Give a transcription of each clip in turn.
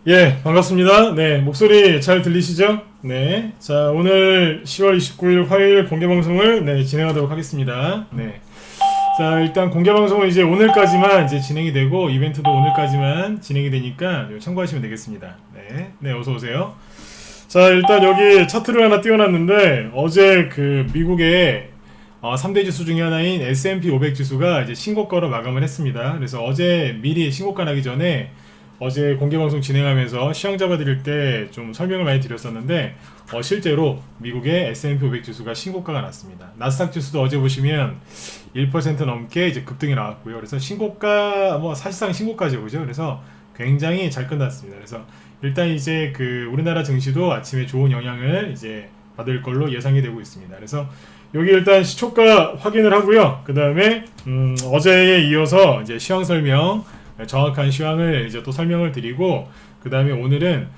예, 반갑습니다. 네, 목소리 잘 들리시죠? 네. 자, 오늘 10월 29일 화요일 공개방송을 진행하도록 하겠습니다. 네. 자, 일단 공개방송은 이제 오늘까지만 이제 진행이 되고, 이벤트도 오늘까지만 진행이 되니까 참고하시면 되겠습니다. 네. 네, 어서오세요. 자, 일단 여기 차트를 하나 띄워놨는데, 어제 그 미국의 3대 지수 중에 하나인 S&P 500 지수가 이제 신고가로 마감을 했습니다. 그래서 어제 미리 신고가 나기 전에 어제 공개방송 진행하면서 시황 잡아드릴 때 좀 설명을 많이 드렸었는데 실제로 미국의 S&P 500 지수가 신고가가 났습니다. 나스닥 지수도 어제 보시면 1% 넘게 이제 급등이 나왔고요. 그래서 신고가 뭐 사실상 신고가죠, 그죠? 그래서 굉장히 잘 끝났습니다. 그래서 일단 이제 그 우리나라 증시도 아침에 좋은 영향을 이제 받을 걸로 예상이 되고 있습니다. 그래서 여기 일단 시초가 확인을 하고요. 그 다음에 어제에 이어서 이제 시황 설명, 정확한 시황을 이제 또 설명을 드리고, 그 다음에 오늘은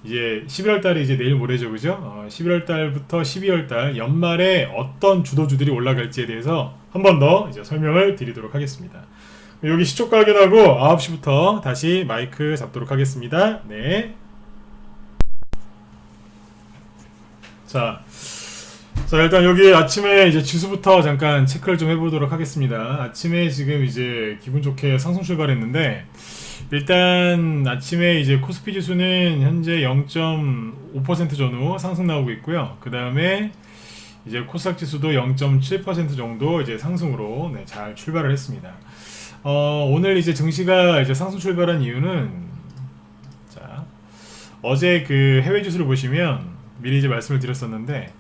이제 11월 달이 이제 내일 모레죠, 그죠? 11월 달부터 12월 달 연말에 어떤 주도주들이 올라갈지에 대해서 한 번 더 이제 설명을 드리도록 하겠습니다. 여기 시초가 확인하고 9시부터 다시 마이크 잡도록 하겠습니다. 네. 자, 일단 여기 아침에 이제 지수부터 잠깐 체크를 좀 해보도록 하겠습니다. 아침에 지금 이제 기분 좋게 상승 출발했는데, 일단 아침에 이제 코스피 지수는 현재 0.5% 전후 상승 나오고 있고요. 그 다음에 이제 코스닥 지수도 0.7% 정도 이제 상승으로 잘 출발을 했습니다. 오늘 이제 증시가 이제 상승 출발한 이유는, 자, 어제 그 해외 지수를 보시면 미리 이제 말씀을 드렸었는데,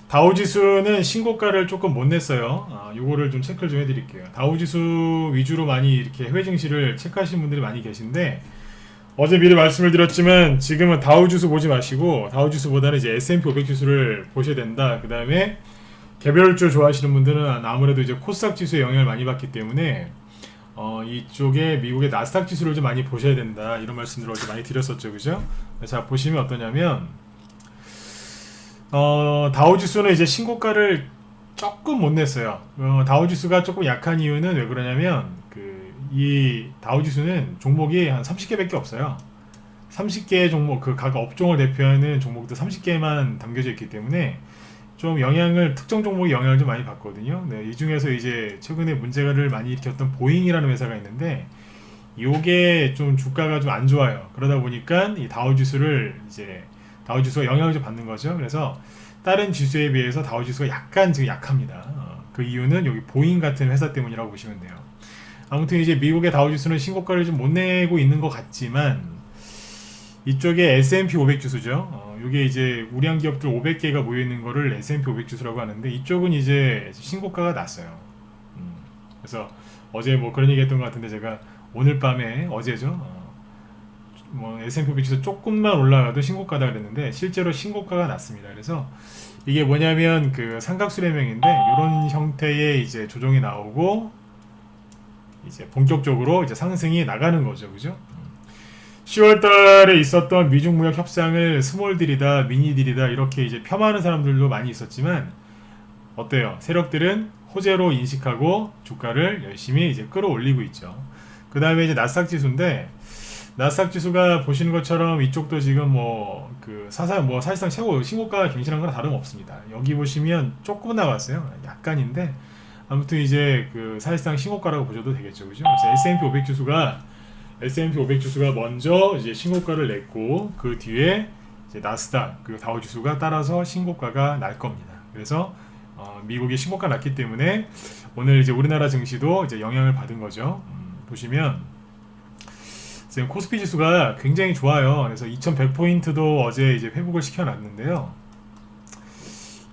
다우지수는 신고가를 조금 못 냈어요. 요거를 좀 체크를 좀 해드릴게요. 다우지수 위주로 많이 이렇게 해외 증시를 체크하시는 분들이 많이 계신데, 어제 미리 말씀을 드렸지만 지금은 다우지수 보지 마시고 다우지수보다는 이제 S&P 500 지수를 보셔야 된다. 그 다음에 개별주 좋아하시는 분들은 아무래도 이제 코스닥 지수의 영향을 많이 받기 때문에 이쪽에 미국의 나스닥 지수를 좀 많이 보셔야 된다. 이런 말씀들을 어제 많이 드렸었죠, 그죠? 자, 보시면 어떠냐면, 다우지수는 이제 신고가를 조금 못 냈어요. 다우지수가 조금 약한 이유는 왜 그러냐면, 이 다우지수는 종목이 한 30개밖에 없어요. 30개의 종목, 각 업종을 대표하는 종목도 30개만 담겨져 있기 때문에 좀 특정 종목이 영향을 좀 많이 받거든요. 네, 이 중에서 이제 최근에 문제를 많이 일으켰던 보잉이라는 회사가 있는데, 요게 좀 주가가 좀 안 좋아요. 그러다 보니까 이 다우지수가 영향을 좀 받는 거죠. 그래서 다른 지수에 비해서 다우지수가 약간 지금 약합니다. 그 이유는 여기 보잉 같은 회사 때문이라고 보시면 돼요. 아무튼 이제 미국의 다우지수는 신고가를 좀 못 내고 있는 것 같지만, 이쪽에 S&P 500 지수죠. 이게 이제 우량 기업들 500개가 모여 있는 거를 S&P 500 지수라고 하는데, 이쪽은 이제 신고가가 났어요. 그래서 어제 뭐 그런 얘기 했던 것 같은데, 제가 오늘 밤에 어제죠. S&P 500 지수 조금만 올라가도 신고가다 그랬는데 실제로 신고가가 났습니다. 그래서 이게 뭐냐면 그 삼각수렴형인데, 이런 형태의 이제 조정이 나오고 이제 본격적으로 이제 상승이 나가는 거죠, 그죠? 10월 달에 있었던 미중 무역 협상을 스몰딜이다, 미니딜이다 이렇게 이제 폄하하는 사람들도 많이 있었지만, 어때요? 세력들은 호재로 인식하고 주가를 열심히 이제 끌어올리고 있죠. 그 다음에 이제 나스닥 지수인데, 나스닥 지수가 보시는 것처럼 이쪽도 지금 사실상 최고 신고가가 갱신한 거랑 다름없습니다. 여기 보시면 조금 나왔어요. 약간인데, 아무튼 이제 사실상 신고가라고 보셔도 되겠죠, 그죠? S&P 500 지수가 먼저 이제 신고가를 냈고, 그 뒤에 이제 나스닥 그리고 다우 지수가 따라서 신고가가 날 겁니다. 그래서 미국이 신고가 났기 때문에 오늘 이제 우리나라 증시도 이제 영향을 받은 거죠. 보시면 지금 코스피 지수가 굉장히 좋아요. 그래서 2100포인트도 어제 이제 회복을 시켜놨는데요.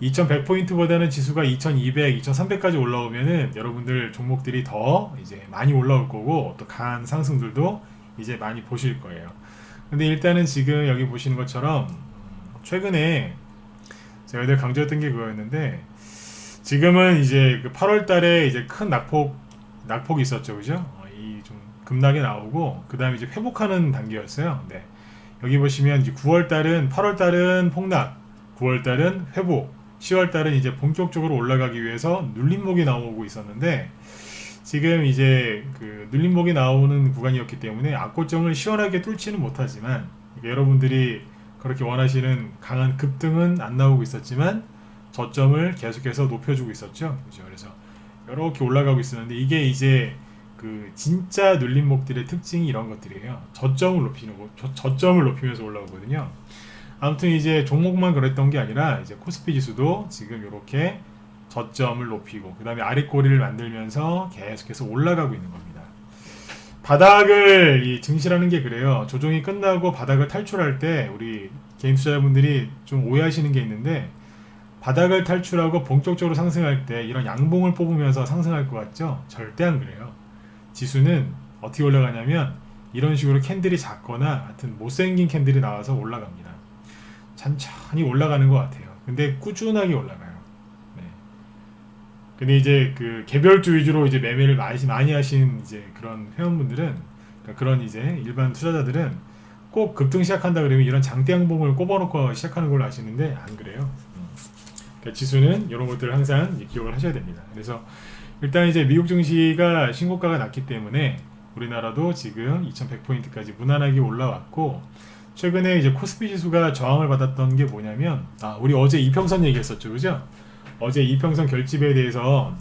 2100포인트보다는 지수가 2200, 2300까지 올라오면은 여러분들 종목들이 더 이제 많이 올라올 거고, 또 강한 상승들도 이제 많이 보실 거예요. 근데 일단은 지금 여기 보시는 것처럼 최근에 제가 늘 강조했던 게 그거였는데, 지금은 이제 8월 달에 이제 큰 낙폭이 있었죠, 그죠? 이 좀 급락이 나오고, 그 다음에 이제 회복하는 단계였어요. 네. 여기 보시면 이제 9월 달은, 8월 달은 폭락, 9월 달은 회복, 10월 달은 이제 본격적으로 올라가기 위해서 눌림목이 나오고 있었는데, 지금 이제 눌림목이 나오는 구간이었기 때문에 악고정을 시원하게 뚫지는 못하지만 그러니까 여러분들이 그렇게 원하시는 강한 급등은 안 나오고 있었지만 저점을 계속해서 높여주고 있었죠. 그죠? 그래서 이렇게 올라가고 있었는데 이게 이제 그 진짜 눌림목들의 특징이 이런 것들이에요. 저점을 높이는 거, 저점을 높이면서 올라오거든요. 아무튼 이제 종목만 그랬던 게 아니라 이제 코스피 지수도 지금 이렇게 저점을 높이고 그 다음에 아래 꼬리를 만들면서 계속해서 올라가고 있는 겁니다. 바닥을 이 증시라는 게 그래요. 조정이 끝나고 바닥을 탈출할 때 우리 개인 투자자분들이 좀 오해하시는 게 있는데 바닥을 탈출하고 본격적으로 상승할 때 이런 양봉을 뽑으면서 상승할 것 같죠? 절대 안 그래요. 지수는 어떻게 올라가냐면 이런 식으로 캔들이 작거나 하여튼 못생긴 캔들이 나와서 올라갑니다. 천천히 올라가는 것 같아요. 근데 꾸준하게 올라가요. 네. 근데 이제 그 개별주 위주로 이제 매매를 많이 하신 이제 그런 회원분들은 그러니까 그런 이제 일반 투자자들은 꼭 급등 시작한다 그러면 이런 장대 양봉을 꼽아놓고 시작하는 걸로 아시는데 안 그래요. 그러니까 지수는 이런 것들을 항상 기억을 하셔야 됩니다. 그래서 일단 이제 미국 증시가 신고가가 났기 때문에 우리나라도 지금 2100포인트까지 무난하게 올라왔고 최근에 이제 코스피 지수가 저항을 받았던 게 뭐냐면 우리 어제 이평선 얘기했었죠, 그죠? 어제 이평선 결집에 대해서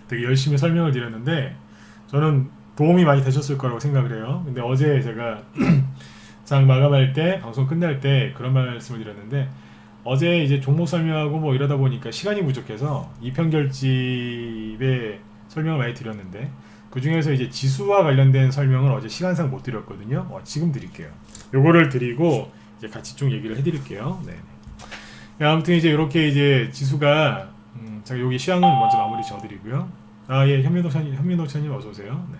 되게 열심히 설명을 드렸는데 저는 도움이 많이 되셨을 거라고 생각을 해요. 근데 어제 제가 장 마감할 때 방송 끝날 때 그런 말씀을 드렸는데 어제 이제 종목 설명하고 뭐 이러다 보니까 시간이 부족해서 이평 결집에 설명을 많이 드렸는데 그 중에서 이제 지수와 관련된 설명을 어제 시간상 못 드렸거든요. 지금 드릴게요. 요거를 드리고 이제 같이 좀 얘기를 해드릴게요. 네. 아무튼 이제 이렇게 이제 지수가 제가 여기 시황은 먼저 마무리 지어드리고요. 예, 현민호차님 어서 오세요. 네.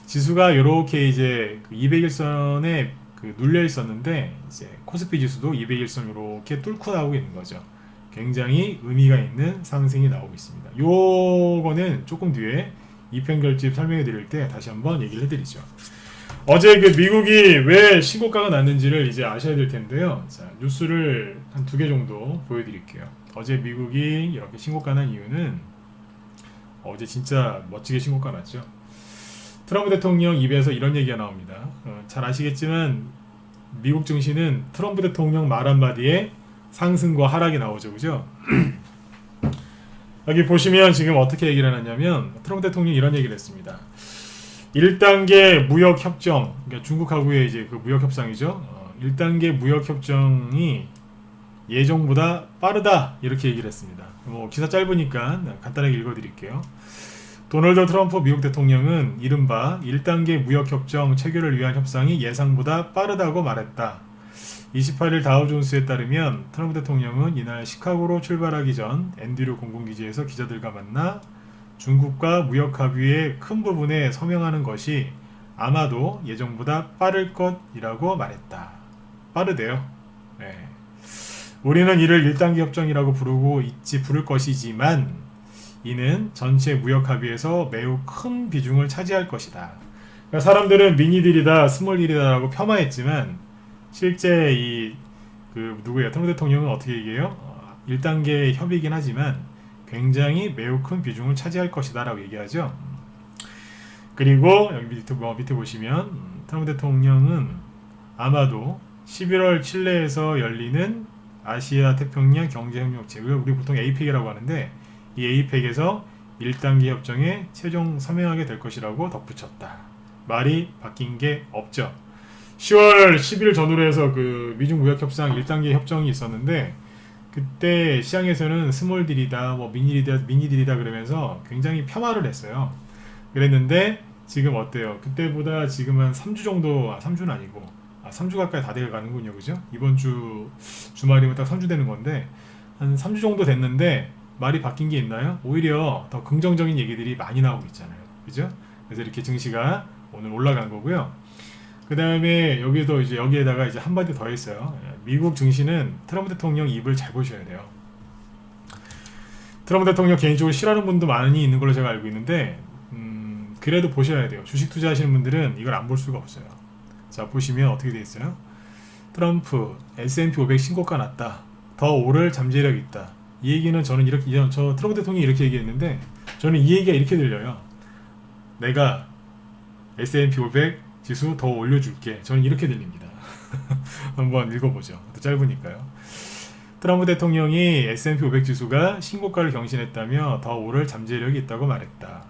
지수가 이렇게 이제 그 200일선에 그 눌려 있었는데 이제 코스피 지수도 200일선 이렇게 뚫고 나오고 있는 거죠. 굉장히 의미가 있는 상승이 나오고 있습니다. 요거는 조금 뒤에 이평결집 설명해 드릴 때 다시 한번 얘기를 해드리죠. 어제 그 미국이 왜 신고가가 났는지를 이제 아셔야 될 텐데요. 자, 뉴스를 한 2개 정도 보여드릴게요. 어제 미국이 이렇게 신고가 난 이유는 어제 진짜 멋지게 신고가 났죠. 트럼프 대통령 입에서 이런 얘기가 나옵니다. 잘 아시겠지만 미국 증시는 트럼프 대통령 말 한마디에 상승과 하락이 나오죠, 그죠? 여기 보시면 지금 어떻게 얘기를 하냐면 트럼프 대통령이 이런 얘기를 했습니다. 1단계 무역 협정, 그러니까 중국하고의 이제 그 무역 협상이죠. 1단계 무역 협정이 예정보다 빠르다 이렇게 얘기를 했습니다. 뭐 기사 짧으니까 간단하게 읽어드릴게요. 도널드 트럼프 미국 대통령은 이른바 1단계 무역협정 체결을 위한 협상이 예상보다 빠르다고 말했다. 28일 다우존스에 따르면 트럼프 대통령은 이날 시카고로 출발하기 전 앤드류 공군기지에서 기자들과 만나 중국과 무역 합의의 큰 부분에 서명하는 것이 아마도 예정보다 빠를 것이라고 말했다. 빠르대요. 네. 우리는 이를 1단계 협정이라고 부를 것이지만 이는 전체 무역 합의에서 매우 큰 비중을 차지할 것이다. 그러니까 사람들은 미니딜이다, 스몰딜이다라고 폄하했지만 실제 누구예요? 트럼프 대통령은 어떻게 얘기해요? 1단계 협의이긴 하지만 굉장히 매우 큰 비중을 차지할 것이다라고 얘기하죠. 그리고 여기 밑에 보시면 트럼프 대통령은 아마도 11월 칠레에서 열리는 아시아 태평양 경제협력체, 우리 보통 APEC이라고 하는데 이 APEC에서 1단계 협정에 최종 서명하게 될 것이라고 덧붙였다. 말이 바뀐 게 없죠. 10월 10일 전후로 해서 그 미중 무역 협상 1단계 협정이 있었는데 그때 시장에서는 스몰딜이다, 뭐 미니딜이다 그러면서 굉장히 폄하를 했어요. 그랬는데 지금 어때요? 그때보다 지금 한 3주 정도, 3주는 아니고 3주 가까이 다 돼 가는군요, 그죠? 이번 주말이면 딱 3주 되는 건데 한 3주 정도 됐는데 말이 바뀐 게 있나요? 오히려 더 긍정적인 얘기들이 많이 나오고 있잖아요, 그죠? 그래서 이렇게 증시가 오늘 올라간 거고요. 그 다음에 여기에다가 이제 한마디 더 했어요. 미국 증시는 트럼프 대통령 입을 잘 보셔야 돼요. 트럼프 대통령 개인적으로 싫어하는 분도 많이 있는 걸로 제가 알고 있는데 그래도 보셔야 돼요. 주식 투자하시는 분들은 이걸 안 볼 수가 없어요. 자, 보시면 어떻게 돼 있어요? 트럼프 S&P 500 신고가 났다. 더 오를 잠재력 있다. 이 얘기는 저는 저 트럼프 대통령이 이렇게 얘기했는데 저는 이 얘기가 이렇게 들려요. 내가 S&P 500 지수 더 올려줄게. 저는 이렇게 들립니다. 한번 읽어보죠. 또 짧으니까요. 트럼프 대통령이 S&P 500 지수가 신고가를 경신했다며 더 오를 잠재력이 있다고 말했다.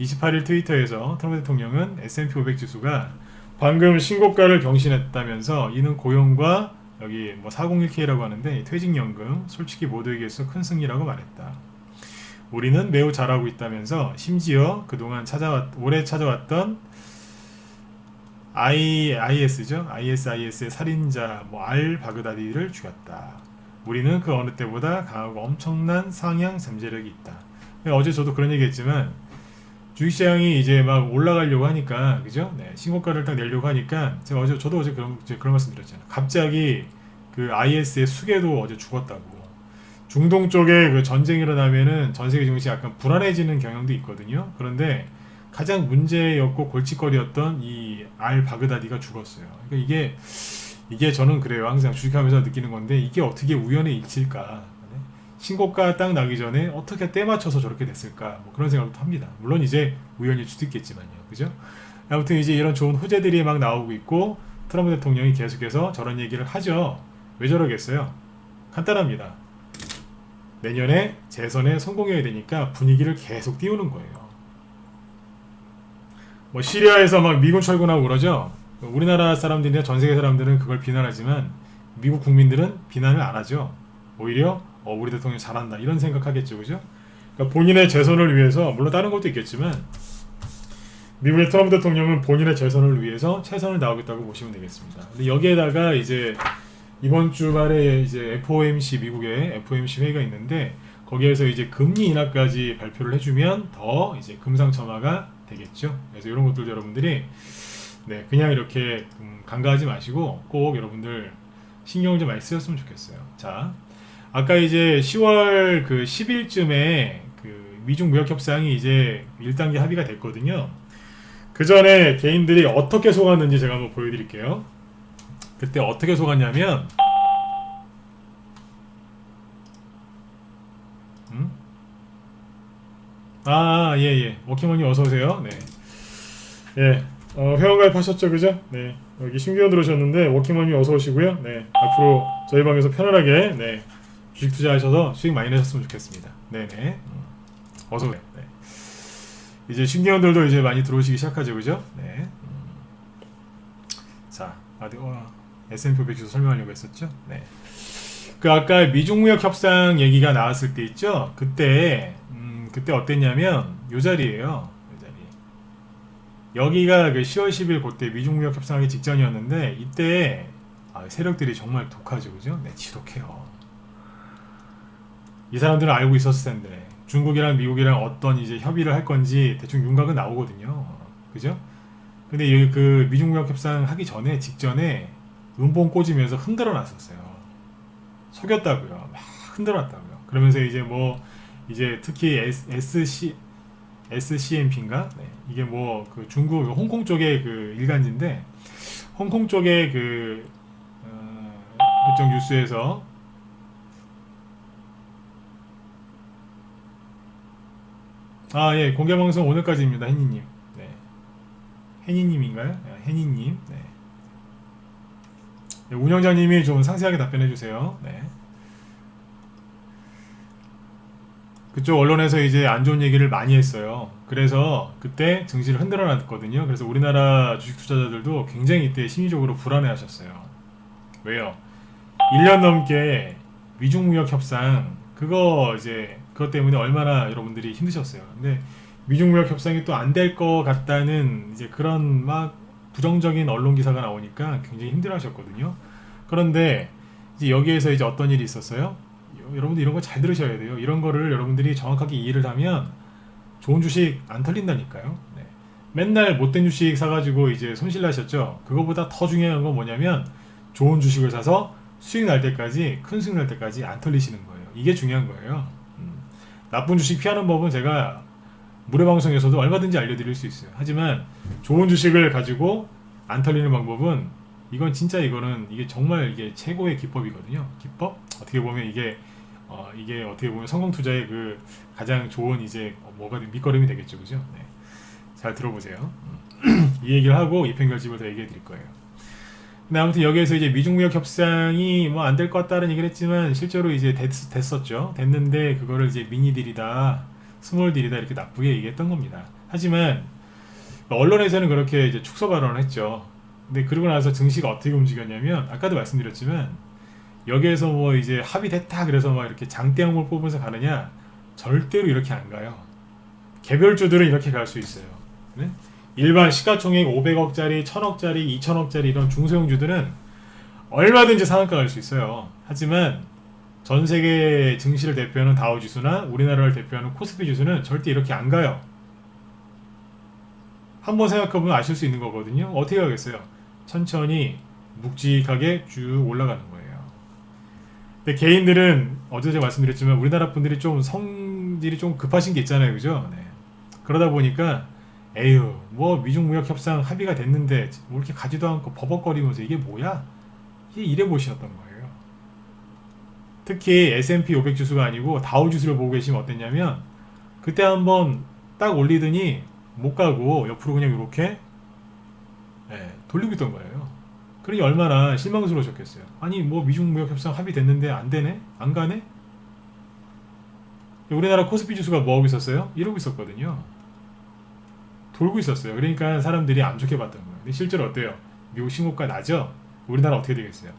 28일 트위터에서 트럼프 대통령은 S&P 500 지수가 방금 신고가를 경신했다면서 이는 고용과 여기 뭐 401k라고 하는데 퇴직연금 솔직히 모두에게 있어 큰 승리라고 말했다. 우리는 매우 잘하고 있다면서 심지어 그동안 올해 찾아왔던 IS죠. ISIS의 살인자 알 바그다디를 죽였다. 우리는 그 어느 때보다 강하고 엄청난 상향 잠재력이 있다. 어제 저도 그런 얘기했지만 주식시장이 이제 막 올라가려고 하니까 그죠? 네, 신고가를 딱 내려고 하니까 저도 어제 그런 말씀드렸잖아요. 갑자기 그 IS의 수계도 어제 죽었다고. 중동 쪽에 그 전쟁이 일어나면은 전 세계 증시 약간 불안해지는 경향도 있거든요. 그런데 가장 문제였고 골칫거리였던 이 알 바그다디가 죽었어요. 그러니까 이게 저는 그래요. 항상 주식하면서 느끼는 건데 이게 어떻게 우연의 일치일까? 신고가 딱 나기 전에 어떻게 때 맞춰서 저렇게 됐을까? 뭐 그런 생각도 합니다. 물론 이제 우연일 수도 있겠지만요. 그죠? 아무튼 이제 이런 좋은 호재들이 막 나오고 있고 트럼프 대통령이 계속해서 저런 얘기를 하죠. 왜 저러겠어요? 간단합니다. 내년에 재선에 성공해야 되니까 분위기를 계속 띄우는 거예요. 뭐 시리아에서 막 미군 철군하고 그러죠. 우리나라 사람들이나 전 세계 사람들은 그걸 비난하지만 미국 국민들은 비난을 안 하죠. 오히려 우리 대통령 잘한다 이런 생각하겠죠, 그죠? 그러니까 본인의 재선을 위해서 물론 다른 것도 있겠지만 미국의 트럼프 대통령은 본인의 재선을 위해서 최선을 다하겠다고 보시면 되겠습니다. 근데 여기에다가 이제 이번 주말에 이제 FOMC 미국의 FOMC 회의가 있는데 거기에서 이제 금리 인하까지 발표를 해주면 더 이제 금상첨화가 되겠죠. 그래서 이런 것들 여러분들이 그냥 이렇게 간과하지 마시고 꼭 여러분들 신경을 좀 많이 쓰셨으면 좋겠어요. 자, 아까 이제 10월 그 10일쯤에 그 미중 무역 협상이 이제 1단계 합의가 됐거든요. 그 전에 개인들이 어떻게 속았는지 제가 한번 보여드릴게요. 그때 어떻게 속았냐면 예. 워킹맘님 어서오세요. 네. 예. 회원가입 하셨죠, 그죠? 네. 여기 신규원 들어오셨는데, 워킹맘님 어서오시고요. 네. 앞으로 저희 방에서 편안하게, 네. 주식 투자하셔서 수익 많이 내셨으면 좋겠습니다. 네네. 어서오세요. 네. 이제 신규원들도 이제 많이 들어오시기 시작하죠, 그죠? 네. 자, S&P 500 지수 설명하려고 했었죠? 네. 그 아까 미중무역 협상 얘기가 나왔을 때 있죠? 그때 어땠냐면 요 자리예요. 요 자리. 여기가 그 10월 10일 그때 미중무역 협상하기 직전이었는데 이때 세력들이 정말 독하죠, 그죠? 네, 지독해요. 이 사람들은 알고 있었을 텐데 중국이랑 미국이랑 어떤 이제 협의를 할 건지 대충 윤곽은 나오거든요, 그죠? 근데 여기 그 미중무역 협상 하기 전에 직전에 음봉 꽂으면서 흔들어 놨었어요. 속였다고요. 막 흔들어 놨다고요. 그러면서 이제 이제 특히 SCMP인가? 네. 이게 그 중국 홍콩 쪽의 그 일간지인데 홍콩 쪽의 그쪽 뉴스에서 예, 공개방송 오늘까지입니다. 혜니님. 네. 혜니님인가요? 혜니님. 네. 네, 운영자님이 좀 상세하게 답변해주세요. 네. 그쪽 언론에서 이제 안 좋은 얘기를 많이 했어요. 그래서 그때 증시를 흔들어 놨거든요. 그래서 우리나라 주식 투자자들도 굉장히 이때 심리적으로 불안해 하셨어요. 왜요? 1년 넘게 미중무역 협상, 그것 때문에 얼마나 여러분들이 힘드셨어요. 근데 미중무역 협상이 또 안 될 것 같다는 이제 그런 막 부정적인 언론 기사가 나오니까 굉장히 힘들어 하셨거든요. 그런데 이제 여기에서 이제 어떤 일이 있었어요? 여러분들 이런 거 잘 들으셔야 돼요. 이런 거를 여러분들이 정확하게 이해를 하면 좋은 주식 안 털린다니까요. 네. 맨날 못된 주식 사가지고 이제 손실 나셨죠? 그거보다 더 중요한 건 뭐냐면 좋은 주식을 사서 수익 날 때까지, 큰 수익 날 때까지 안 털리시는 거예요. 이게 중요한 거예요. 나쁜 주식 피하는 법은 제가 무료 방송에서도 얼마든지 알려드릴 수 있어요. 하지만 좋은 주식을 가지고 안 털리는 방법은 이게 정말 이게 최고의 기법이거든요. 기법? 어떻게 보면 이게 어떻게 보면 성공 투자의 그 가장 좋은 이제 밑거름이 되겠죠, 그죠? 네. 잘 들어보세요. 이 얘기를 하고 입행결집을 더 얘기해 드릴 거예요. 근데 아무튼 여기에서 이제 미중무역 협상이 뭐 안 될 것 같다는 얘기를 했지만 실제로 이제 됐었죠. 됐는데 그거를 이제 미니딜이다, 스몰딜이다 이렇게 나쁘게 얘기했던 겁니다. 하지만 언론에서는 그렇게 이제 축소 발언을 했죠. 근데 그러고 나서 증시가 어떻게 움직였냐면 아까도 말씀드렸지만 여기에서 뭐 이제 합의됐다 그래서 막 이렇게 장대형을 뽑으면서 가느냐, 절대로 이렇게 안 가요. 개별주들은 이렇게 갈 수 있어요. 네? 일반 시가총액 500억짜리, 1000억짜리, 2000억짜리 이런 중소형주들은 얼마든지 상한가 갈 수 있어요. 하지만 전 세계 증시를 대표하는 다우지수나 우리나라를 대표하는 코스피 지수는 절대 이렇게 안 가요. 한번 생각해보면 아실 수 있는 거거든요. 어떻게 가겠어요? 천천히 묵직하게 쭉 올라가는 거예요. 근데 개인들은 어제 제가 말씀드렸지만 우리나라 분들이 좀 성질이 좀 급하신 게 있잖아요. 그죠? 네. 그러다 보니까 에휴 뭐 미중무역 협상 합의가 됐는데 뭐 이렇게 가지도 않고 버벅거리면서 이게 뭐야? 이래 보시었던 거예요. 특히 S&P 500 지수가 아니고 다우 지수를 보고 계시면 어땠냐면 그때 한번 딱 올리더니 못 가고 옆으로 그냥 이렇게 돌리고 있던 거예요. 그러니 얼마나 실망스러우셨겠어요. 아니 뭐 미중무역 협상 합의됐는데 안 되네? 안 가네? 우리나라 코스피 지수가 뭐 하고 있었어요? 이러고 있었거든요. 돌고 있었어요. 그러니까 사람들이 안 좋게 봤던 거예요. 근데 실제로 어때요? 미국 신고가 나죠? 우리나라 어떻게 되겠어요?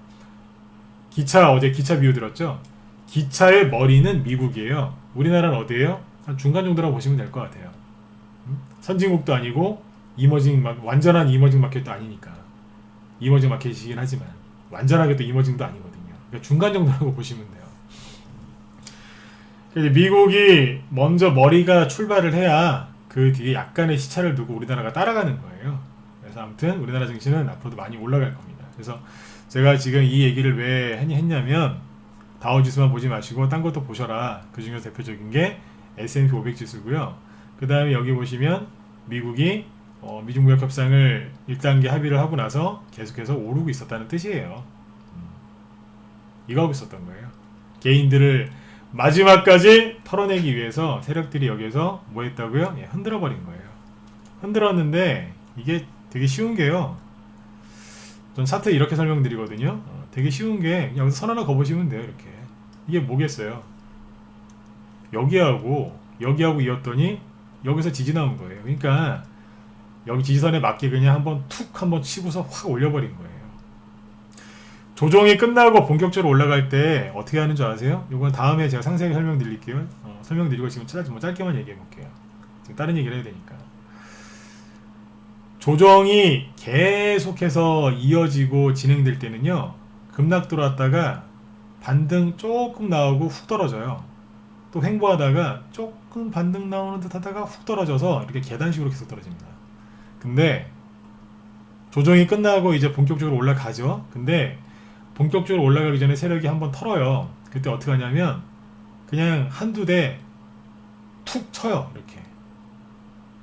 어제 기차 비유 들었죠? 기차의 머리는 미국이에요. 우리나라는 어디예요? 한 중간 정도라고 보시면 될 것 같아요. 선진국도 아니고 완전한 이머징 마켓도 아니니까. 이머징 마켓이긴 하지만 완전하게 또 이머징도 아니거든요. 그러니까 중간 정도라고 보시면 돼요. 미국이 먼저 머리가 출발을 해야 그 뒤에 약간의 시차를 두고 우리나라가 따라가는 거예요. 그래서 아무튼 우리나라 증시는 앞으로도 많이 올라갈 겁니다. 그래서 제가 지금 이 얘기를 왜 했냐면 다우지수만 보지 마시고 딴 것도 보셔라. 그 중에서 대표적인 게 S&P 500 지수고요. 그 다음에 여기 보시면 미국이 미중무역 협상을 1단계 합의를 하고 나서 계속해서 오르고 있었다는 뜻이에요. 이거 하고 있었던 거예요. 개인들을 마지막까지 털어내기 위해서 세력들이 여기에서 뭐 했다고요? 흔들어 버린 거예요. 흔들었는데 이게 되게 쉬운 게요. 전 차트 이렇게 설명드리거든요. 되게 쉬운 게 여기서 선 하나 그어보시면 돼요. 이렇게. 이게 뭐겠어요? 여기하고 이었더니 여기서 지지 나온 거예요. 그러니까 여기 지지선에 맞게 그냥 한번 치고서 확 올려버린 거예요. 조정이 끝나고 본격적으로 올라갈 때 어떻게 하는 줄 아세요? 이건 다음에 제가 상세하게 설명드릴게요. 설명드리고 지금 짧게만 얘기해 볼게요. 지금 다른 얘기를 해야 되니까. 조정이 계속해서 이어지고 진행될 때는요, 급락 들어왔다가 반등 조금 나오고 훅 떨어져요. 또 횡보하다가 조금 반등 나오는 듯 하다가 훅 떨어져서 이렇게 계단식으로 계속 떨어집니다. 근데 조정이 끝나고 이제 본격적으로 올라가죠. 근데 본격적으로 올라가기 전에 세력이 한번 털어요. 그때 어떻게 하냐면 그냥 한두 대 툭 쳐요. 이렇게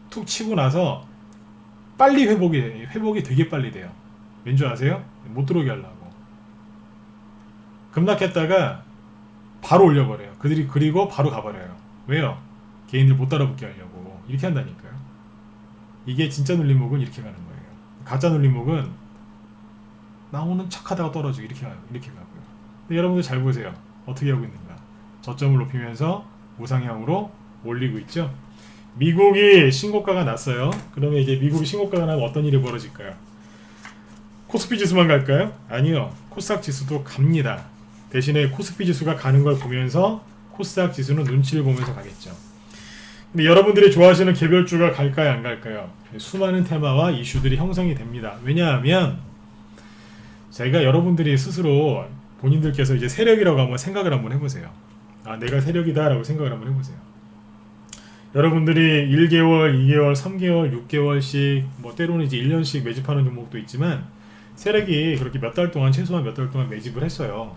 툭 치고 나서 빨리 회복이 되게 빨리 돼요. 왠 줄 아세요? 못 들어오게 하려고. 급락했다가 바로 올려버려요. 그리고 바로 가버려요. 왜요? 개인들 못 따라붙게 하려고. 이렇게 한다니까요. 이게 진짜 눌림목은 이렇게 가는 거예요. 가짜 눌림목은 나오는 척하다가 떨어지고 이렇게 가고요. 근데 여러분들 잘 보세요. 어떻게 하고 있는가? 저점을 높이면서 우상향으로 올리고 있죠. 미국이 신고가가 났어요. 그러면 이제 미국이 신고가가 나면 어떤 일이 벌어질까요? 코스피 지수만 갈까요? 아니요. 코스닥 지수도 갑니다. 대신에 코스피 지수가 가는 걸 보면서 코스닥 지수는 눈치를 보면서 가겠죠. 근데 여러분들이 좋아하시는 개별주가 갈까요? 안 갈까요? 수많은 테마와 이슈들이 형성이 됩니다. 왜냐하면 제가 여러분들이 스스로 본인들께서 이제 세력이라고 한번 생각을 한번 해보세요. 내가 세력이다 라고 생각을 한번 해보세요. 여러분들이 1개월, 2개월, 3개월, 6개월씩 뭐 때로는 이제 1년씩 매집하는 종목도 있지만 세력이 그렇게 최소한 몇 달 동안 매집을 했어요.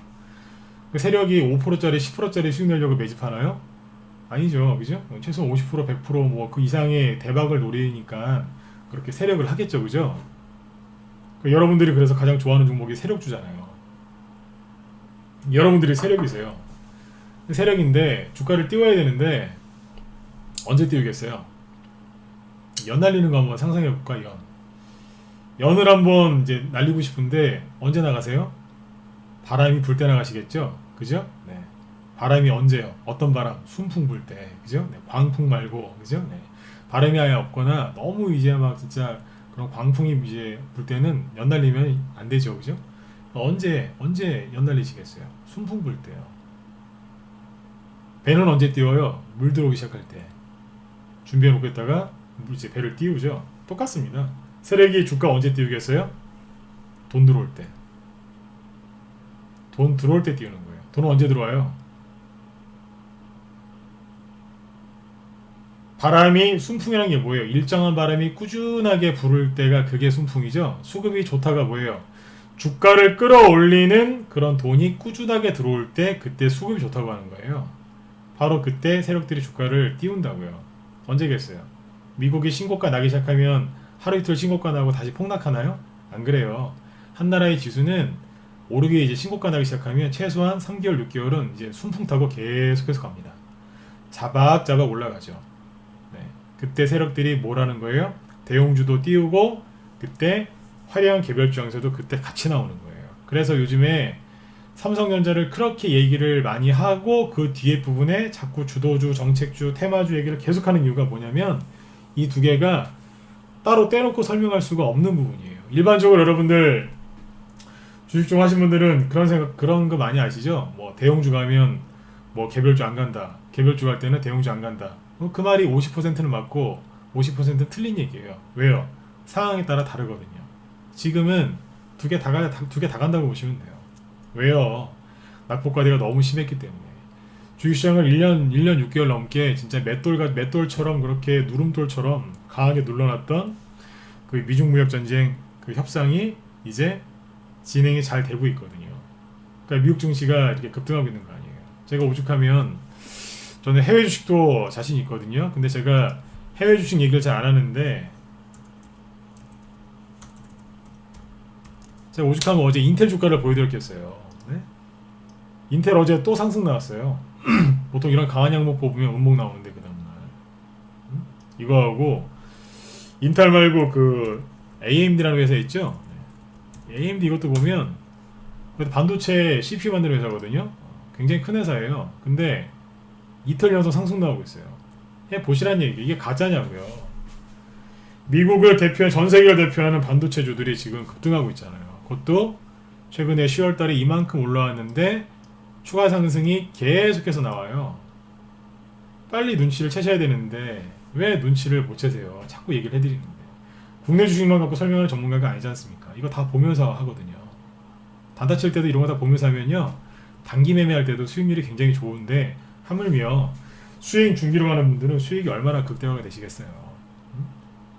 그 세력이 5%짜리, 10%짜리 수익 내려고 매집하나요? 아니죠. 그죠? 최소한 50%, 100% 뭐 그 이상의 대박을 노리니까 그렇게 세력을 하겠죠. 그죠? 여러분들이 그래서 가장 좋아하는 종목이 세력주잖아요. 여러분들이 세력이세요. 세력인데 주가를 띄워야 되는데 언제 띄우겠어요? 연 날리는 거 한번 상상해 볼까? 연을 한번 이제 날리고 싶은데 언제 나가세요? 바람이 불 때 나가시겠죠? 그죠? 네. 바람이 언제요? 어떤 바람? 순풍 불 때. 그죠? 네. 광풍 말고. 그죠? 네. 바람이 아예 없거나 너무 이제 막 진짜 그런 광풍이 이제 불 때는 연 날리면 안 되죠. 그죠? 언제 연 날리시겠어요? 순풍 불 때요. 배는 언제 띄워요? 물 들어오기 시작할 때. 준비해 놓겠다가 이제 배를 띄우죠. 똑같습니다. 쓰레기 주가 언제 띄우겠어요? 돈 들어올 때. 돈 들어올 때 띄우는 거예요. 돈은 언제 들어와요? 바람이 순풍이라는 게 뭐예요? 일정한 바람이 꾸준하게 불을 때가 그게 순풍이죠. 수급이 좋다가 뭐예요? 주가를 끌어올리는 그런 돈이 꾸준하게 들어올 때 그때 수급이 좋다고 하는 거예요. 바로 그때 세력들이 주가를 띄운다고요. 언제겠어요? 미국이 신고가 나기 시작하면 하루 이틀 신고가 나고 다시 폭락하나요? 안 그래요. 한 나라의 지수는 오르게 이제 신고가 나기 시작하면 최소한 3개월, 6개월은 이제 순풍 타고 계속해서 갑니다. 자박자박 올라가죠. 네. 그때 세력들이 뭐라는 거예요? 대형주도 띄우고 그때 화려한 개별주 양세도 그때 같이 나오는 거예요. 그래서 요즘에 삼성전자를 그렇게 얘기를 많이 하고 그 뒤에 부분에 자꾸 주도주, 정책주, 테마주 얘기를 계속하는 이유가 뭐냐면 이 두 개가 따로 떼놓고 설명할 수가 없는 부분이에요. 일반적으로 여러분들 주식 좀 하신 분들은 그런 거 많이 아시죠? 뭐 대형주 가면 뭐 개별주 안 간다. 개별주 갈 때는 대형주 안 간다. 그 말이 50%는 맞고 50%는 틀린 얘기예요. 왜요? 상황에 따라 다르거든요. 지금은 두 개 다 간다고 보시면 돼요. 왜요? 낙폭과대가 너무 심했기 때문에. 주식시장을 1년 6개월 넘게 진짜 맷돌처럼 그렇게 누름돌처럼 강하게 눌러놨던 그 미중무역전쟁 그 협상이 이제 진행이 잘 되고 있거든요. 그러니까 미국 증시가 이렇게 급등하고 있는 거 아니에요. 제가 오죽하면 저는 해외 주식도 자신 있거든요. 근데 제가 해외 주식 얘기를 잘 안 하는데 제가 오죽하면 어제 인텔 주가를 보여드렸겠어요. 네? 인텔 어제 또 상승 나왔어요. 보통 이런 강한 양목 뽑으면 음목 나오는데 그 다음날 이거하고 인텔 말고 그 AMD라는 회사 있죠. AMD 이것도 보면 반도체 CPU 만드는 회사거든요. 굉장히 큰 회사예요. 근데 이틀 연속 상승 나오고 있어요. 해보시란 얘기. 이게 가짜냐고요. 미국을 대표한 전 세계를 대표하는 반도체주들이 지금 급등하고 있잖아요. 그것도 최근에 10월 달에 이만큼 올라왔는데 추가 상승이 계속해서 나와요. 빨리 눈치를 채셔야 되는데 왜 눈치를 못 채세요? 자꾸 얘기를 해드리는데. 국내 주식만 갖고 설명하는 전문가가 아니지 않습니까? 이거 다 보면서 하거든요. 단타 칠 때도 이런 거 다 보면서 하면요. 단기 매매할 때도 수익률이 굉장히 좋은데 하물며 수익 중기로 가는 분들은 수익이 얼마나 극대화가 되시겠어요.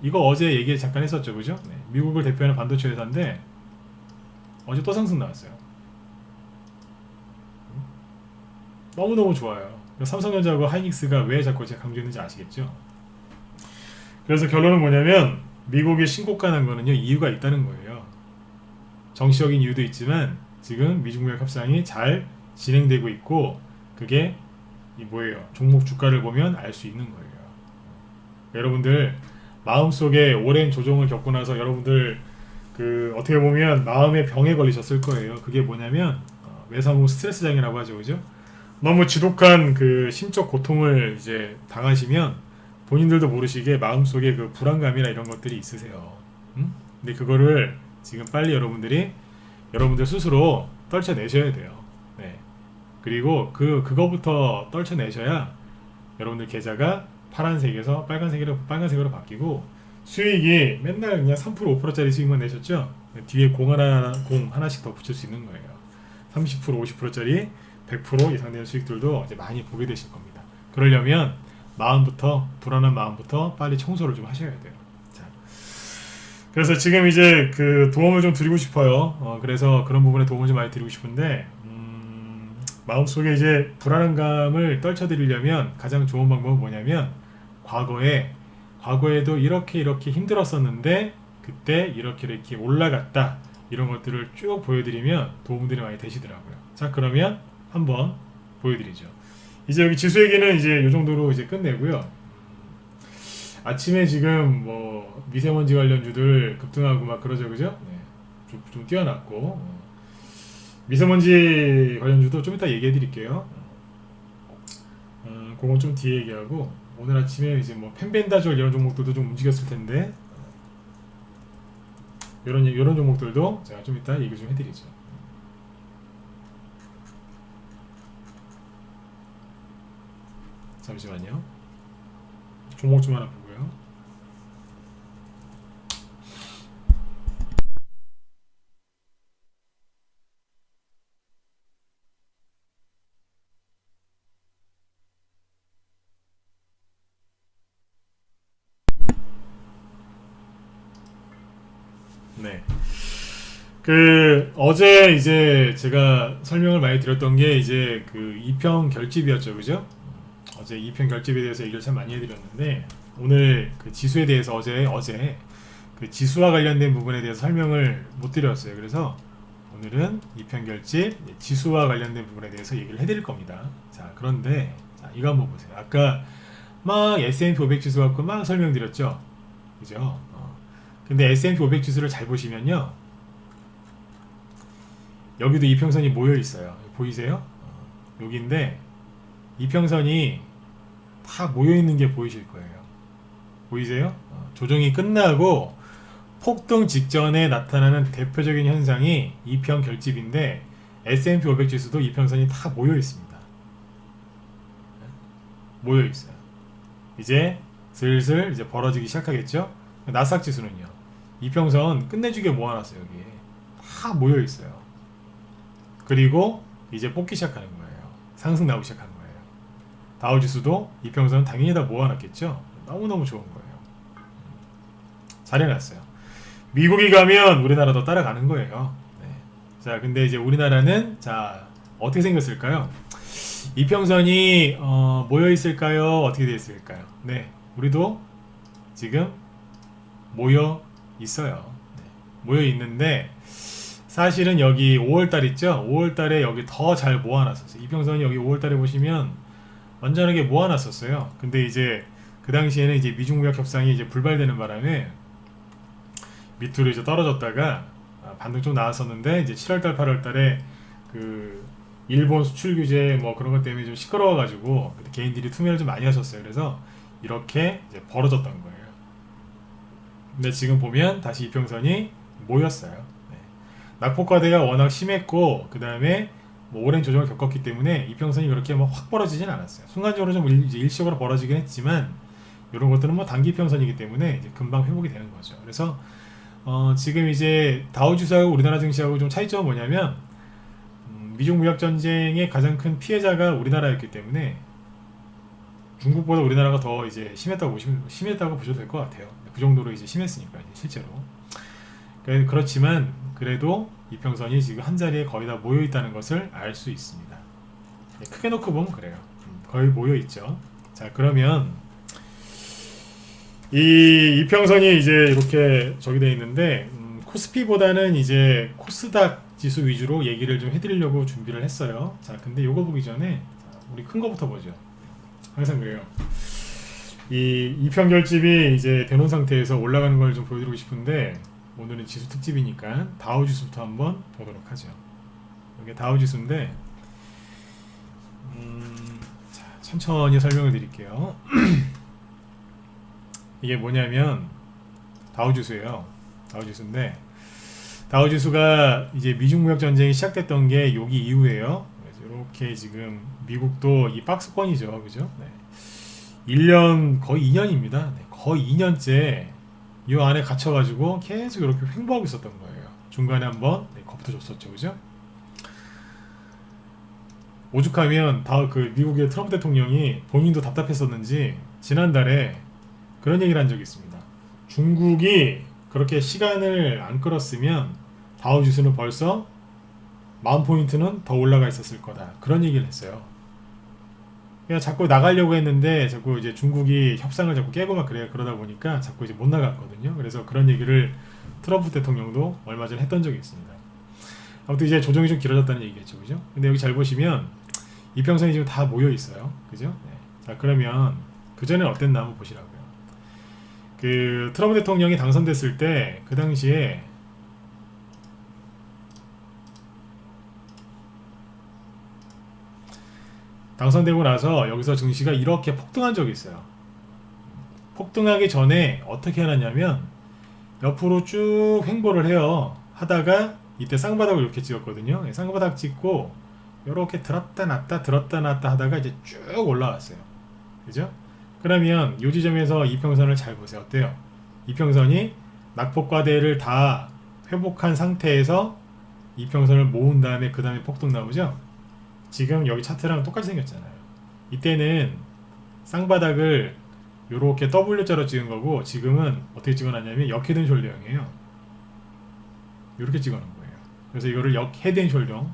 이거 어제 얘기 잠깐 했었죠. 그죠? 네. 미국을 대표하는 반도체 회사인데 어제 또 상승 나왔어요. 너무너무 좋아요. 삼성전자하고 하이닉스가 왜 자꾸 제가 강조했는지 아시겠죠? 그래서 결론은 뭐냐면 미국이 신고가 난 거는요 이유가 있다는 거예요. 정치적인 이유도 있지만 지금 미중무역 협상이 잘 진행되고 있고 그게 뭐예요? 종목 주가를 보면 알 수 있는 거예요. 여러분들 마음속에 오랜 조정을 겪고 나서 여러분들 그 어떻게 보면 마음의 병에 걸리셨을 거예요. 그게 뭐냐면 외상후 스트레스 장애라고 하죠, 그죠? 너무 지독한 그 심적 고통을 이제 당하시면 본인들도 모르시게 마음속에 그 불안감이나 이런 것들이 있으세요. 근데 그거를 지금 빨리 여러분들 스스로 떨쳐내셔야 돼요. 네. 그리고 그거부터 떨쳐내셔야 여러분들 계좌가 파란색에서 빨간색으로 바뀌고 수익이 맨날 그냥 3% 5%짜리 수익만 내셨죠? 뒤에 공 하나씩 더 붙일 수 있는 거예요. 30% 50%짜리 100% 이상 되는 수익들도 이제 많이 보게 되실 겁니다. 그러려면 불안한 마음부터 빨리 청소를 좀 하셔야 돼요. 자, 그래서 지금 이제 그 도움을 좀 드리고 싶어요. 그래서 그런 부분에 도움을 좀 많이 드리고 싶은데 마음속에 이제 불안감을 떨쳐드리려면 가장 좋은 방법은 뭐냐면 과거에도 이렇게 힘들었었는데 그때 이렇게 올라갔다 이런 것들을 쭉 보여드리면 도움들이 많이 되시더라고요. 자, 그러면 한번 보여드리죠. 이제 여기 지수 얘기는 이제 이 정도로 이제 끝내고요. 아침에 지금 뭐 미세먼지 관련주들 급등하고 막 그러죠, 그죠? 네. 좀 뛰어났고 미세먼지 관련주도 좀 이따 얘기해 드릴게요. 그건 좀 뒤에 얘기하고 오늘 아침에 이제 뭐 펜벤다졸 이런 종목들도 좀 움직였을 텐데 이런 종목들도 제가 좀 이따 얘기 좀 해드리죠. 잠시만요. 종목 좀 하나 보고요. 네. 어제 이제 제가 설명을 많이 드렸던 게 이제 그 이평 결집이었죠, 그죠? 어제 이평 결집에 대해서 얘기를 참 많이 해드렸는데 오늘 그 지수에 대해서 어제 그 지수와 관련된 부분에 대해서 설명을 못 드렸어요. 그래서 오늘은 이평 결집 지수와 관련된 부분에 대해서 얘기를 해드릴 겁니다. 자, 그런데 자, 이거 한번 보세요. 아까 막 S&P 500 지수 갖고 막 설명드렸죠, 그죠? 근데 S&P 500 지수를 잘 보시면요, 여기도 이평선이 모여 있어요. 보이세요? 여기인데 이평선이 다 모여 있는 게 보이실 거예요. 보이세요? 조정이 끝나고 폭등 직전에 나타나는 대표적인 현상이 이평 결집인데 S&P 500 지수도 이평선이 다 모여 있습니다. 모여 있어요. 이제 슬슬 이제 벌어지기 시작하겠죠? 나스닥 지수는요, 이평선 끝내주게 모아놨어요. 여기에 다 모여 있어요. 그리고 이제 뽑기 시작하는 거예요. 상승 나오기 시작하는 거예요. 다우지수도 이평선 당연히 다 모아놨겠죠. 너무너무 좋은 거예요. 잘해놨어요. 미국이 가면 우리나라도 따라가는 거예요. 네. 자, 근데 이제 우리나라는 자 어떻게 생겼을까요? 이평선이 모여 있을까요? 어떻게 되어 있을까요? 네, 우리도 지금 모여 있어요. 네. 모여 있는데 사실은 여기 5월달 있죠? 5월달에 여기 더 잘 모아놨었어요. 이평선이 여기 5월달에 보시면 완전하게 모아놨었어요. 근데 이제 그 당시에는 이제 미중무역 협상이 이제 불발되는 바람에 밑으로 이제 떨어졌다가 반등 좀 나왔었는데 이제 7월달, 8월달에 그 일본 수출 규제 뭐 그런 것 때문에 좀 시끄러워가지고 개인들이 투매를 좀 많이 하셨어요. 그래서 이렇게 이제 벌어졌던 거예요. 근데 지금 보면 다시 이평선이 모였어요. 낙폭과대가 워낙 심했고 그 다음에 뭐 오랜 조정을 겪었기 때문에 이평선이 그렇게 뭐 확 벌어지진 않았어요. 순간적으로 좀 이제 일시적으로 벌어지긴 했지만 이런 것들은 뭐 단기 평선이기 때문에 이제 금방 회복이 되는 거죠. 그래서 지금 이제 다우지수하고 우리나라 증시하고 좀 차이점은 뭐냐면 미중 무역 전쟁의 가장 큰 피해자가 우리나라였기 때문에 중국보다 우리나라가 더 이제 심했다고 보셔도 될 것 같아요. 그 정도로 이제 심했으니까 이제 실제로. 그렇지만 그래도 이평선이 지금 한 자리에 거의 다 모여 있다는 것을 알 수 있습니다. 크게 놓고 보면 그래요. 거의 모여 있죠. 자, 그러면 이 이평선이 이제 이렇게 저기 돼 있는데 코스피보다는 이제 코스닥 지수 위주로 얘기를 좀 해드리려고 준비를 했어요. 자, 근데 요거 보기 전에 우리 큰 거부터 보죠. 항상 그래요. 이 이평 결집이 이제 대놓은 상태에서 올라가는 걸 좀 보여드리고 싶은데 오늘은 지수 특집이니까 다우 지수부터 한번 보도록 하죠. 이게 다우 지수인데 자, 천천히 설명을 드릴게요. 이게 뭐냐면 다우 지수예요. 다우 지수인데 다우 지수가 이제 미중 무역 전쟁이 시작됐던 게 여기 이후에요. 이렇게 지금 미국도 이 박스권이죠, 그죠? 네. 1년 거의 2년입니다. 네, 거의 2년째 이 안에 갇혀가지고 계속 이렇게 횡보하고 있었던 거예요. 중간에 한번 겁도 줬었죠, 그죠? 오죽하면 다 그 미국의 트럼프 대통령이 본인도 답답했었는지 지난달에 그런 얘기를 한 적이 있습니다. 중국이 그렇게 시간을 안 끌었으면 다우지수는 벌써 40,000포인트는 더 올라가 있었을 거다. 그런 얘기를 했어요. 그냥 자꾸 나가려고 했는데 자꾸 이제 중국이 협상을 자꾸 깨고 막 그러다 보니까 자꾸 이제 못 나갔거든요. 그래서 그런 얘기를 트럼프 대통령도 얼마 전에 했던 적이 있습니다. 아무튼 이제 조정이 좀 길어졌다는 얘기겠죠, 그죠? 근데 여기 잘 보시면 이평선이 지금 다 모여 있어요, 그죠? 네. 자, 그러면 그 전에 어땠나 한번 보시라고요. 그 트럼프 대통령이 당선됐을 때 그 당시에 당선되고 나서 여기서 증시가 이렇게 폭등한 적이 있어요. 폭등하기 전에 어떻게 해놨냐면 옆으로 쭉 횡보를 해요. 하다가 이때 쌍바닥을 이렇게 찍었거든요. 쌍바닥 찍고 이렇게 들었다 놨다 들었다 놨다 하다가 이제 쭉 올라왔어요. 그죠? 그러면 이 지점에서 이평선을 잘 보세요. 어때요? 이평선이 낙폭과대를 다 회복한 상태에서 이평선을 모은 다음에 그 다음에 폭등 나오죠? 지금 여기 차트랑 똑같이 생겼잖아요. 이때는 쌍바닥을 요렇게 W자로 찍은 거고 지금은 어떻게 찍어놨냐면 역헤드앤 숄더형이에요. 요렇게 찍어놓은 거예요. 그래서 이거를 역헤드앤 숄더형,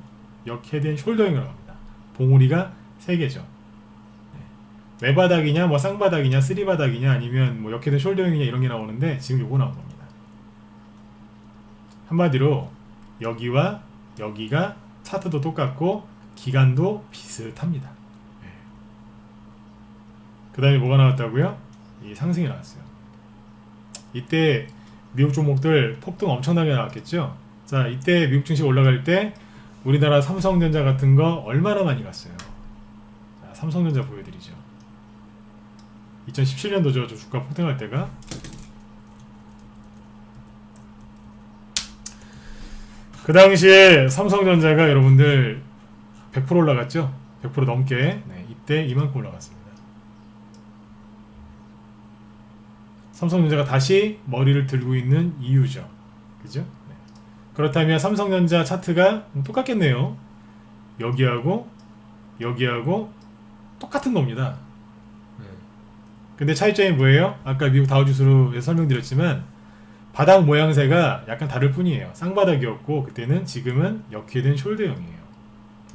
역헤드앤 숄더형이라고 합니다. 봉우리가 3개죠. 외바닥이냐, 뭐 쌍바닥이냐, 쓰리바닥이냐, 아니면 뭐 역헤드앤 숄더형이냐 이런 게 나오는데 지금 요거 나온 겁니다. 한마디로 여기와 여기가 차트도 똑같고 기간도 비슷합니다. 그 다음에 뭐가 나왔다고요? 이 상승이 나왔어요. 이때 미국 종목들 폭등 엄청나게 나왔겠죠? 자, 이때 미국 증시 올라갈 때 우리나라 삼성전자 같은 거 얼마나 많이 갔어요? 자, 삼성전자 보여드리죠. 2017년도죠. 저 주가 폭등할 때가. 그 당시에 삼성전자가 여러분들 100% 올라갔죠? 100% 넘게. 네, 이때 이만큼 올라갔습니다. 삼성전자가 다시 머리를 들고 있는 이유죠. 그죠? 네. 그렇다면 삼성전자 차트가 똑같겠네요. 여기하고 여기하고 똑같은 겁니다. 근데 차이점이 뭐예요? 아까 미국 다우지수로 설명드렸지만 바닥 모양새가 약간 다를 뿐이에요. 쌍바닥이었고 그때는 지금은 역회된 숄더형이에요.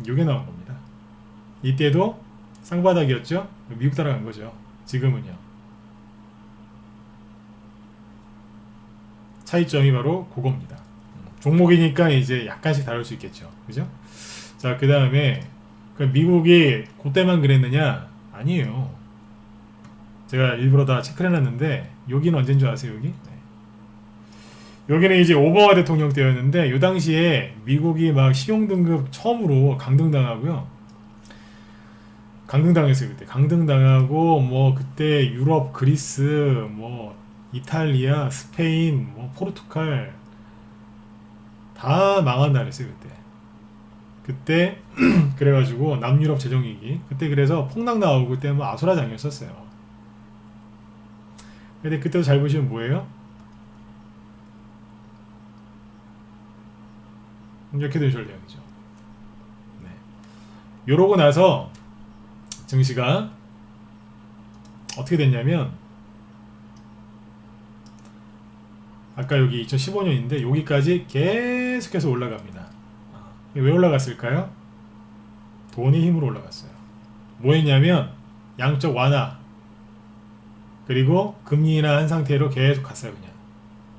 이게 나온 겁니다. 이때도 쌍바닥이었죠? 미국 따라간 거죠. 지금은요. 차이점이 바로 그겁니다. 종목이니까 이제 약간씩 다를 수 있겠죠. 그죠? 자, 그 다음에 미국이 그때만 그랬느냐? 아니에요. 제가 일부러 다 체크를 해놨는데 여기는 언제인 줄 아세요? 여기? 네. 여기는 이제 오바마 대통령 때였는데 이 당시에 미국이 막 신용등급 처음으로 강등당하고요. 강등당했어요. 그때 강등당하고 뭐 그때 유럽, 그리스, 뭐 이탈리아, 스페인, 뭐 포르투갈 다 망한다 그랬어요. 그때 그래가지고 남유럽 재정위기 그때 그래서 폭락 나오고 그때 뭐 아수라장이었었어요. 근데 그때도 잘 보시면 뭐예요? 이렇게 된 전략이죠. 네. 요러고 나서 증시가 어떻게 됐냐면 아까 여기 2015년인데 여기까지 계속해서 올라갑니다. 왜 올라갔을까요? 돈의 힘으로 올라갔어요. 뭐 했냐면 양적 완화 그리고 금리 인하한 상태로 계속 갔어요. 그냥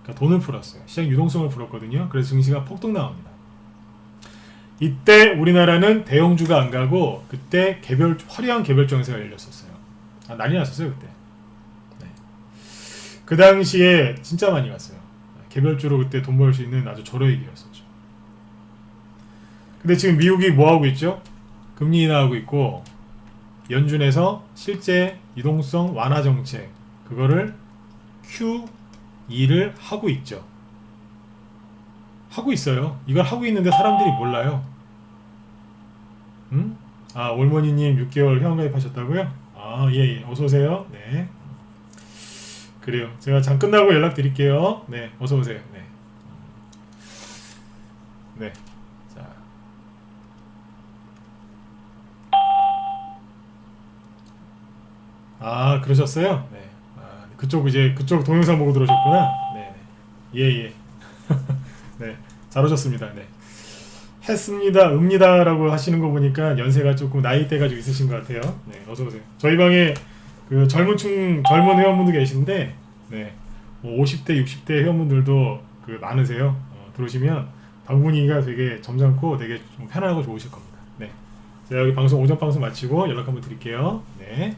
그러니까 돈을 풀었어요. 시장 유동성을 풀었거든요. 그래서 증시가 폭등 나옵니다. 이때 우리나라는 대형주가 안 가고 그때 화려한 개별 정세가 열렸었어요. 난리 났었어요 그때. 네. 그 당시에 진짜 많이 갔어요. 개별주로 그때 돈 벌 수 있는 아주 저렴한 기회였었죠. 근데 지금 미국이 뭐 하고 있죠? 금리 인하하고 있고 연준에서 실제 유동성 완화 정책 그거를 QE를 하고 있죠. 하고 있어요. 이걸 하고 있는데 사람들이 몰라요. 응? 아, 올머니님 6개월 회원가입하셨다고요? 아, 예, 어서오세요. 네. 그래요. 제가 장 끝나고 연락드릴게요. 네, 어서오세요. 네. 네. 자. 아, 그러셨어요? 네. 아, 그쪽 동영상 보고 들어오셨구나. 네. 예, 예. 네. 잘 오셨습니다. 네. 했습니다, 읍니다라고 하시는 거 보니까 연세가 조금 나이대가 좀 있으신 것 같아요. 네, 어서 오세요. 저희 방에 그 젊은 회원분도 계신데, 네, 뭐 50대, 60대 회원분들도 그 많으세요. 들어오시면 방 분위기가 되게 점잖고 되게 좀 편안하고 좋으실 겁니다. 네, 제가 여기 오전 방송 마치고 연락 한번 드릴게요. 네.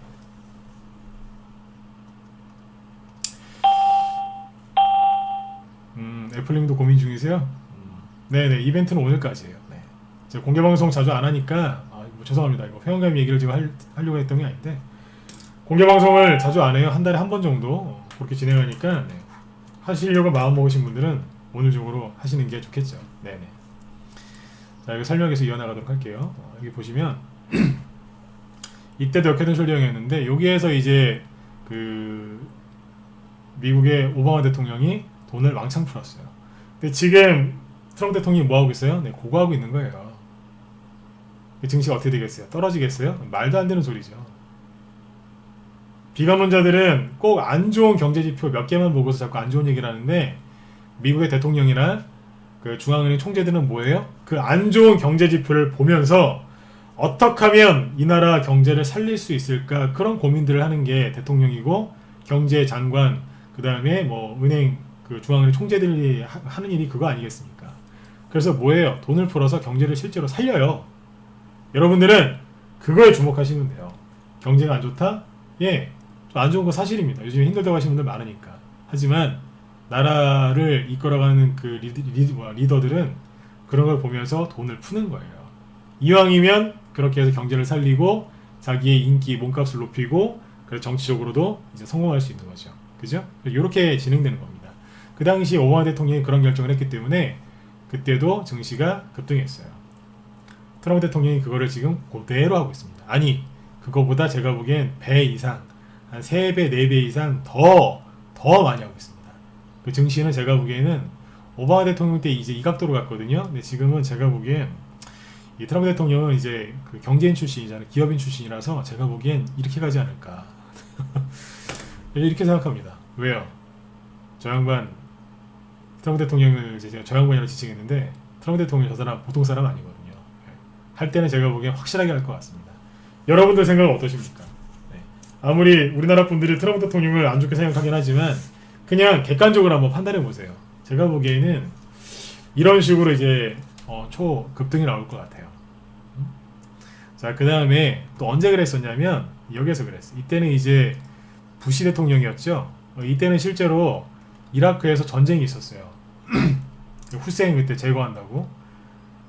애플님도 고민 중이세요? 네네, 이벤트는 오늘까지예요. 네. 제가 공개 방송 자주 안 하니까 뭐 죄송합니다. 이거 회원가입 얘기를 지금 하려고 했던 게 아닌데 공개 방송을 자주 안 해요. 한 달에 한 번 정도 그렇게 진행하니까 네. 하시려고 마음 먹으신 분들은 오늘 중으로 하시는 게 좋겠죠. 네네. 자, 여기 설명해서 이어나가도록 할게요. 여기 보시면 이때도 역회전 숄더형이었는데 여기에서 이제 그 미국의 오바마 대통령이 돈을 왕창 풀었어요. 근데 지금 트럼프 대통령이 뭐 하고 있어요? 네, 그거 하고 있는 거예요. 증시가 어떻게 되겠어요? 떨어지겠어요? 말도 안 되는 소리죠. 비관론자들은 꼭 안 좋은 경제지표 몇 개만 보고서 자꾸 안 좋은 얘기를 하는데 미국의 대통령이나 그 중앙은행 총재들은 뭐예요? 그 안 좋은 경제지표를 보면서 어떻게 하면 이 나라 경제를 살릴 수 있을까 그런 고민들을 하는 게 대통령이고 경제장관 그 다음에 뭐 은행 그 중앙은행 총재들이 하는 일이 그거 아니겠습니까? 그래서 뭐예요? 돈을 풀어서 경제를 실제로 살려요. 여러분들은 그거에 주목하시면 돼요. 경제가 안 좋다? 예, 좀 안 좋은 거 사실입니다. 요즘 힘들다고 하시는 분들 많으니까. 하지만 나라를 이끌어가는 그 리더들은 그런 걸 보면서 돈을 푸는 거예요. 이왕이면 그렇게 해서 경제를 살리고 자기의 인기, 몸값을 높이고 그래서 정치적으로도 이제 성공할 수 있는 거죠. 그죠? 이렇게 진행되는 겁니다. 그 당시 오바마 대통령이 그런 결정을 했기 때문에 그때도 증시가 급등했어요. 트럼프 대통령이 그거를 지금 그대로 하고 있습니다. 아니, 그거보다 제가 보기엔 배 이상, 한 3배, 4배 이상 더 많이 하고 있습니다. 그 증시는 제가 보기에는 오바마 대통령 때 이제 이 각도로 갔거든요. 근데 지금은 제가 보기엔 이 트럼프 대통령은 이제 그 경제인 출신이잖아요. 기업인 출신이라서 제가 보기엔 이렇게 가지 않을까. 이렇게 생각합니다. 왜요? 저 양반 트럼프 대통령을 이제 제가 저 양반이라고 지칭했는데 트럼프 대통령 저 사람 보통 사람 아니거든요. 할 때는 제가 보기엔 확실하게 할 것 같습니다. 여러분들 생각은 어떠십니까? 네. 아무리 우리나라 분들이 트럼프 대통령을 안 좋게 생각하긴 하지만 그냥 객관적으로 한번 판단해 보세요. 제가 보기에는 이런 식으로 이제 초급등이 나올 것 같아요. 자, 그 다음에 또 언제 그랬었냐면 여기에서 그랬어요. 이때는 이제 부시 대통령이었죠. 이때는 실제로 이라크에서 전쟁이 있었어요. 후세인 그때 제거한다고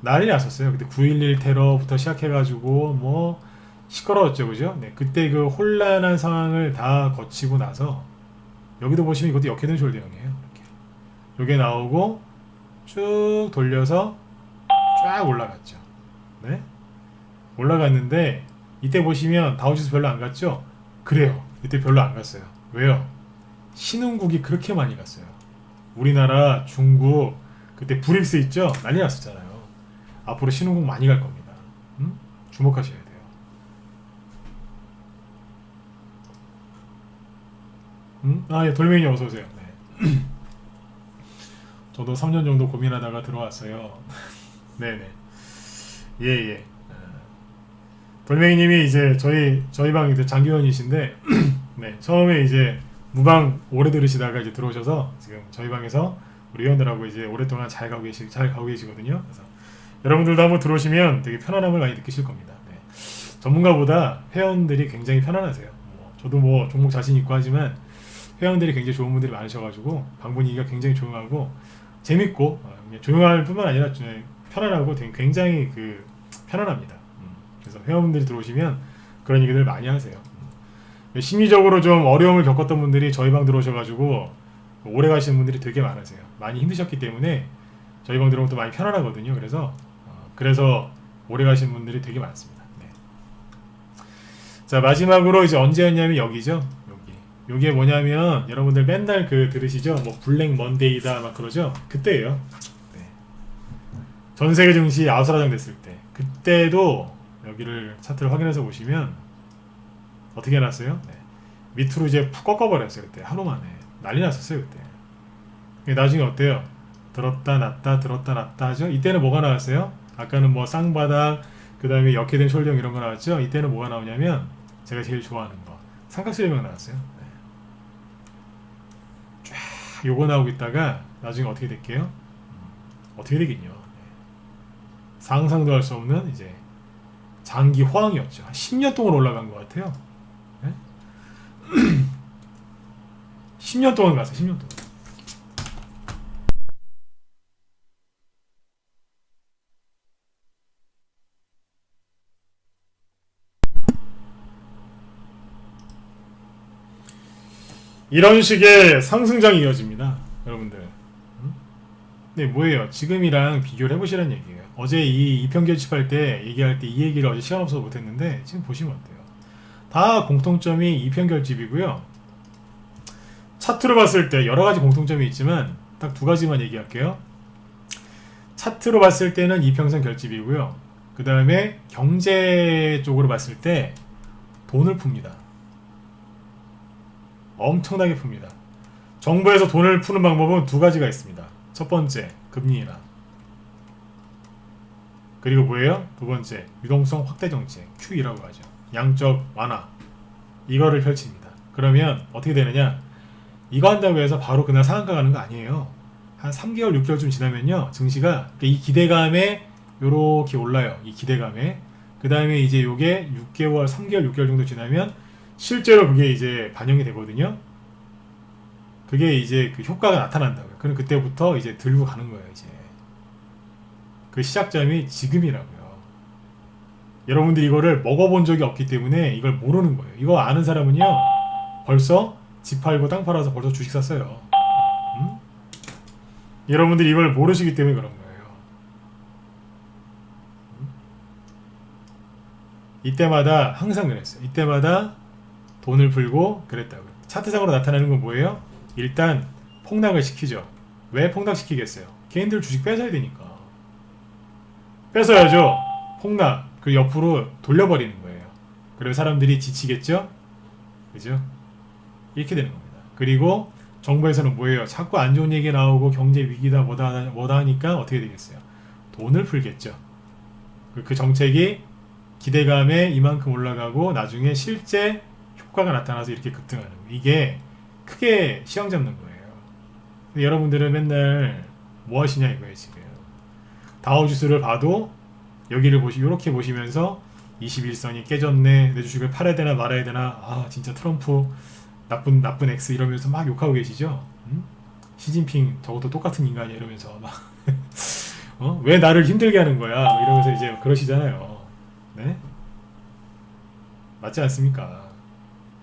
난리 났었어요. 그때 9.11 테러부터 시작해가지고 뭐 시끄러웠죠, 그죠? 네, 그때 그 혼란한 상황을 다 거치고 나서 여기도 보시면 이것도 역회전 숄더형이에요. 이렇게 요게 나오고 쭉 돌려서 쫙 올라갔죠. 네, 올라갔는데 이때 보시면 다우지수 별로 안 갔죠? 그래요. 이때 별로 안 갔어요. 왜요? 신흥국이 그렇게 많이 갔어요. 우리나라, 중국, 그때 브릭스 있죠? 난리 났었잖아요. 앞으로 신흥국 많이 갈 겁니다. 주목하셔야 돼요. 예, 돌멩이 어서 오세요. 네. 저도 3년 정도 고민하다가 들어왔어요. 네네. 예. 돌멩이님이 이제 저희 방 이제 장기원이신데, 네, 처음에 이제 무방 오래 들으시다가 이제 들어오셔서 지금 저희 방에서 우리 회원들하고 이제 오랫동안 잘 가고 계시거든요. 그래서 여러분들도 한번 들어오시면 되게 편안함을 많이 느끼실 겁니다. 네. 전문가보다 회원들이 굉장히 편안하세요. 저도 뭐 종목 자신 있고 하지만 회원들이 굉장히 좋은 분들이 많으셔가지고 방 분위기가 굉장히 조용하고 재밌고 조용할 뿐만 아니라 편안하고 되게 굉장히 그 편안합니다. 그래서 회원분들이 들어오시면 그런 얘기들 많이 하세요. 심리적으로 좀 어려움을 겪었던 분들이 저희 방 들어오셔가지고 오래 가시는 분들이 되게 많으세요. 많이 힘드셨기 때문에 저희 방 들어오면 또 많이 편안하거든요. 그래서 오래 가시는 분들이 되게 많습니다. 네. 자, 마지막으로 이제 언제였냐면 여기죠. 요게 뭐냐면 여러분들 맨날 그 들으시죠? 뭐 블랙 먼데이다 막 그러죠? 그때예요. 네. 전 세계 증시 아수라장 됐을 때 그때도 여기를 차트를 확인해서 보시면 어떻게 해놨어요? 네. 밑으로 이제 푹 꺾어버렸어요. 그때 하루 만에 난리 났었어요. 그때 나중에 어때요? 들었다 놨다 들었다 놨다 하죠? 이때는 뭐가 나왔어요? 아까는 뭐 쌍바닥 그 다음에 역회된 숄더형 이런 거 나왔죠? 이때는 뭐가 나오냐면 제가 제일 좋아하는 거 삼각수렴형 나왔어요. 네. 쫙 요거 나오고 있다가 나중에 어떻게 될게요? 어떻게 되겠냐? 상상도 할 수 없는 이제 장기 호황이었죠. 한 10년 동안 올라간 것 같아요. 네? 10년 동안 갔어요. 10년 동안. 이런 식의 상승장이 이어집니다, 여러분들. 네, 뭐예요? 지금이랑 비교를 해보시라는 얘기예요. 어제 이 이평 결집할 때 얘기할 때 이 얘기를 어제 시간 없어서 못했는데 지금 보시면 어때요? 다 공통점이 이평 결집이고요. 차트로 봤을 때 여러 가지 공통점이 있지만 딱 두 가지만 얘기할게요. 차트로 봤을 때는 이평선 결집이고요. 그 다음에 경제 쪽으로 봤을 때 돈을 풉니다. 엄청나게 풉니다. 정부에서 돈을 푸는 방법은 두 가지가 있습니다. 첫 번째, 금리 인하. 그리고 뭐예요? 두 번째, 유동성 확대 정책, QE라고 하죠. 양적 완화. 이거를 펼칩니다. 그러면 어떻게 되느냐? 이거 한다고 해서 바로 그날 상한가 가는 거 아니에요. 한 3개월, 6개월쯤 지나면요. 증시가 이 기대감에 요렇게 올라요. 이 기대감에. 그 다음에 이제 요게 6개월, 3개월, 6개월 정도 지나면 실제로 그게 이제 반영이 되거든요. 그게 이제 그 효과가 나타난다고요. 그럼 그때부터 이제 들고 가는 거예요, 이제. 그 시작점이 지금이라고요. 여러분들이 이거를 먹어본 적이 없기 때문에 이걸 모르는 거예요. 이거 아는 사람은요, 벌써 집 팔고 땅 팔아서 벌써 주식 샀어요. 여러분들이 이걸 모르시기 때문에 그런 거예요. 이때마다 항상 그랬어요. 이때마다 돈을 풀고 그랬다고요. 차트상으로 나타나는 건 뭐예요? 일단 폭락을 시키죠. 왜 폭락시키겠어요? 개인들 주식 뺏어야 되니까. 뺏어야죠. 폭락. 그 옆으로 돌려버리는 거예요. 그래서 사람들이 지치겠죠? 그죠? 이렇게 되는 겁니다. 그리고 정부에서는 뭐예요? 자꾸 안 좋은 얘기 나오고 경제 위기다 뭐다 하니까 어떻게 되겠어요? 돈을 풀겠죠. 그 정책이 기대감에 이만큼 올라가고 나중에 실제 효과가 나타나서 이렇게 급등하는 거예요. 이게 크게 시황 잡는 거예요. 근데 여러분들은 맨날 뭐 하시냐 이거예요, 지금. 다우지수를 봐도 여기를 이렇게 보시면서 21선이 깨졌네. 내 주식을 팔아야 되나 말아야 되나. 아, 진짜 트럼프 나쁜 X 이러면서 막 욕하고 계시죠? 시진핑 저것도 똑같은 인간이야 이러면서 막 왜 나를 힘들게 하는 거야? 이러면서 이제 그러시잖아요. 네? 맞지 않습니까?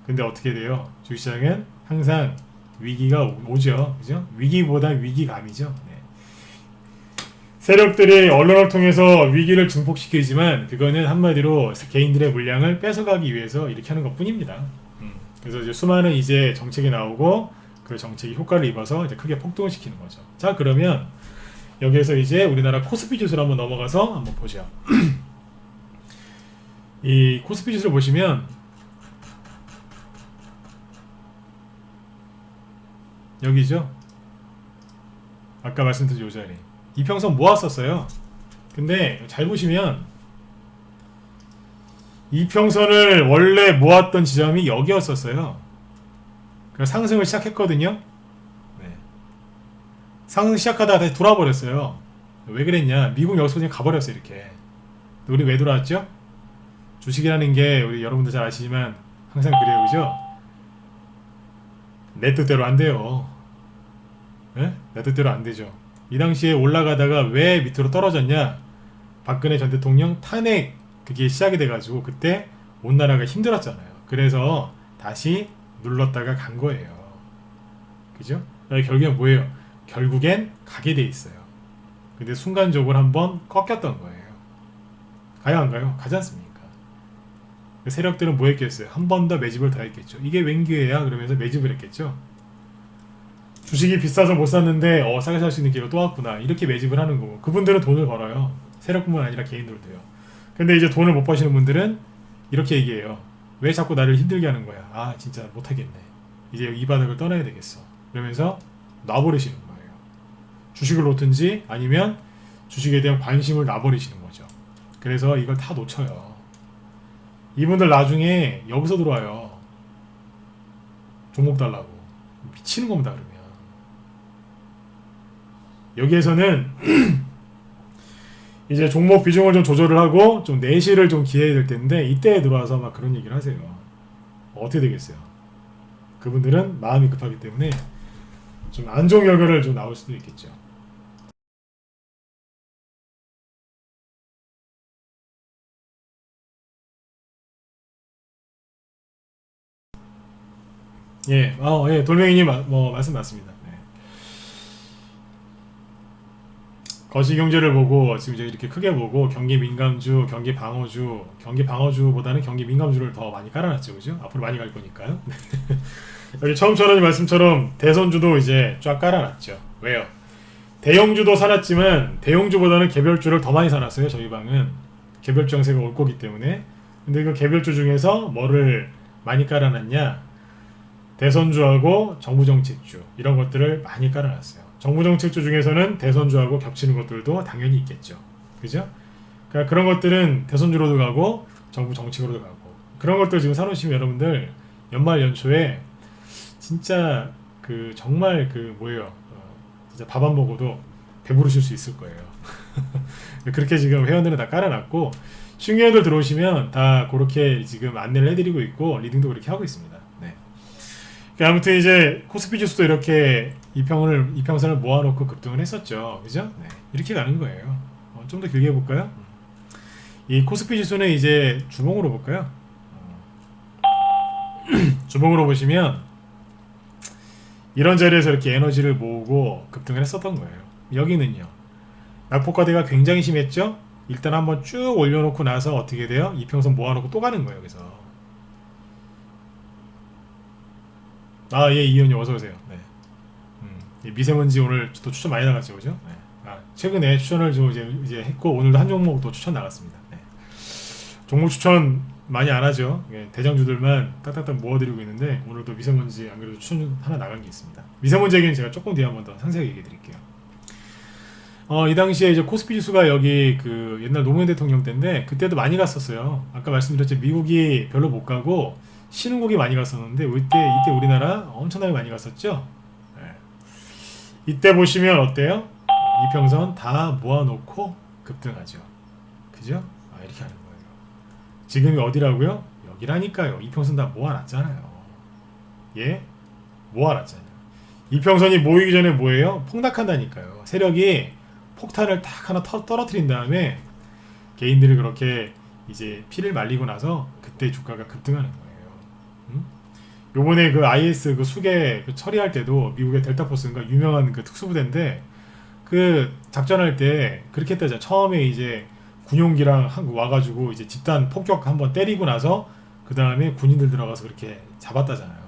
근데 어떻게 돼요? 주식시장은 항상 위기가 오죠. 그죠? 위기보다 위기감이죠. 네. 세력들이 언론을 통해서 위기를 증폭시키지만 그거는 한마디로 개인들의 물량을 뺏어가기 위해서 이렇게 하는 것 뿐입니다. 그래서 이제 수많은 이제 정책이 나오고 그 정책이 효과를 입어서 이제 크게 폭등을 시키는 거죠. 자, 그러면 여기에서 이제 우리나라 코스피 지수로 한번 넘어가서 한번 보죠. 이 코스피 지수를 보시면 여기죠. 아까 말씀드린 요 자리. 이평선 모았었어요. 근데 잘 보시면 이평선을 원래 모았던 지점이 여기였었어요. 그래서 상승을 시작했거든요. 네. 상승 시작하다가 다시 돌아버렸어요. 왜 그랬냐? 미국 여기서 그냥 가버렸어요, 이렇게. 우리 왜 돌아왔죠? 주식이라는 게 우리 여러분들 잘 아시지만 항상 그래요, 그죠? 내 뜻대로 안 돼요. 네? 내 뜻대로 안 되죠. 이 당시에 올라가다가 왜 밑으로 떨어졌냐? 박근혜 전 대통령 탄핵 그게 시작이 돼가지고 그때 온 나라가 힘들었잖아요. 그래서 다시 눌렀다가 간 거예요. 그죠? 결국엔 뭐예요? 결국엔 가게 돼 있어요. 근데 순간적으로 한번 꺾였던 거예요. 가요 안 가요? 가지 않습니까? 세력들은 뭐 했겠어요? 한 번 더 매집을 더 했겠죠. 이게 웬 기회야? 그러면서 매집을 했겠죠. 주식이 비싸서 못 샀는데 싸게 살 수 있는 기회가 또 왔구나. 이렇게 매집을 하는 거고. 그분들은 돈을 벌어요. 세력뿐만 아니라 개인들도요. 근데 이제 돈을 못 버시는 분들은 이렇게 얘기해요. 왜 자꾸 나를 힘들게 하는 거야? 아, 진짜 못하겠네. 이제 이 바닥을 떠나야 되겠어. 그러면서 놔버리시는 거예요. 주식을 놓든지 아니면 주식에 대한 관심을 놔버리시는 거죠. 그래서 이걸 다 놓쳐요. 이분들 나중에 여기서 들어와요. 종목 달라고. 미치는 겁니다, 그러면. 여기에서는 이제 종목 비중을 좀 조절을 하고 좀 내실을 좀 기해야 될 텐데 이때에 들어와서 막 그런 얘기를 하세요. 어떻게 되겠어요? 그분들은 마음이 급하기 때문에 좀 안 좋은 결과를 좀 나올 수도 있겠죠. 예, 예, 돌멩이님 뭐 말씀 맞습니다. 네. 거시경제를 보고 지금 이제 이렇게 크게 보고 경기 민감주, 경기 방어주, 경기 방어주보다는 경기 민감주를 더 많이 깔아놨죠, 그죠? 앞으로 많이 갈 거니까요. 여기 처음처럼 말씀처럼 대선주도 이제 쫙 깔아놨죠. 왜요? 대형주도 사놨지만 대형주보다는 개별주를 더 많이 사놨어요. 저희 방은 개별주 양세가 올 거기 때문에. 근데 그 개별주 중에서 뭐를 많이 깔아놨냐? 대선주하고 정부정책주 이런 것들을 많이 깔아놨어요. 정부정책주 중에서는 대선주하고 겹치는 것들도 당연히 있겠죠. 그죠? 그러니까 그런 것들은 대선주로도 가고 정부정책으로도 가고 그런 것들 지금 사놓으시면 여러분들 연말 연초에 진짜 그 정말 그 뭐예요? 진짜 밥 안 먹어도 배부르실 수 있을 거예요. 그렇게 지금 회원들은 다 깔아놨고 신규회원들 들어오시면 다 그렇게 지금 안내를 해드리고 있고 리딩도 그렇게 하고 있습니다. 네. 아무튼 이제 코스피 지수도 이렇게 이평선을 모아놓고 급등을 했었죠. 그죠? 네. 이렇게 가는 거예요. 좀 더 길게 볼까요? 이 코스피 지수는 이제 주봉으로 볼까요? 주봉으로 보시면 이런 자리에서 이렇게 에너지를 모으고 급등을 했었던 거예요. 여기는요. 낙폭과대가 굉장히 심했죠? 일단 한번 쭉 올려놓고 나서 어떻게 돼요? 이평선 모아놓고 또 가는 거예요. 여기서. 예, 이현님 어서오세요. 네. 미세먼지 오늘 또 추천 많이 나갔죠. 그죠? 네. 최근에 추천을 좀 이제 했고, 오늘도 한 종목 또 추천 나갔습니다. 네. 종목 추천 많이 안 하죠. 대장주들만 딱딱딱 모아드리고 있는데 오늘도 미세먼지 안 그래도 추천 하나 나간 게 있습니다. 미세먼지 얘기는 제가 조금 뒤에 한번 더 상세하게 얘기해 드릴게요. 이 당시에 이제 코스피 지수가 여기 그 옛날 노무현 대통령 때인데 그때도 많이 갔었어요. 아까 말씀드렸죠. 미국이 별로 못 가고 신흥국이 많이 갔었는데 이때 우리나라 엄청나게 많이 갔었죠. 네. 이때 보시면 어때요? 이평선 다 모아놓고 급등하죠. 그죠? 이렇게 하는 거예요. 지금이 어디라고요? 여기라니까요. 이평선 다 모아놨잖아요. 예? 모아놨잖아요. 이평선이 모이기 전에 뭐예요? 폭락한다니까요. 세력이 폭탄을 딱 하나 떨어뜨린 다음에 개인들이 그렇게 이제 피를 말리고 나서 그때 주가가 급등하는 거예요. 요번에 그 IS 그 수계 그 처리할 때도 미국의 델타포스인가 유명한 그 특수부대인데 그 작전할 때 그렇게 했다잖아요. 처음에 이제 군용기랑 와가지고 이제 집단 폭격 한번 때리고 나서 그 다음에 군인들 들어가서 그렇게 잡았다잖아요.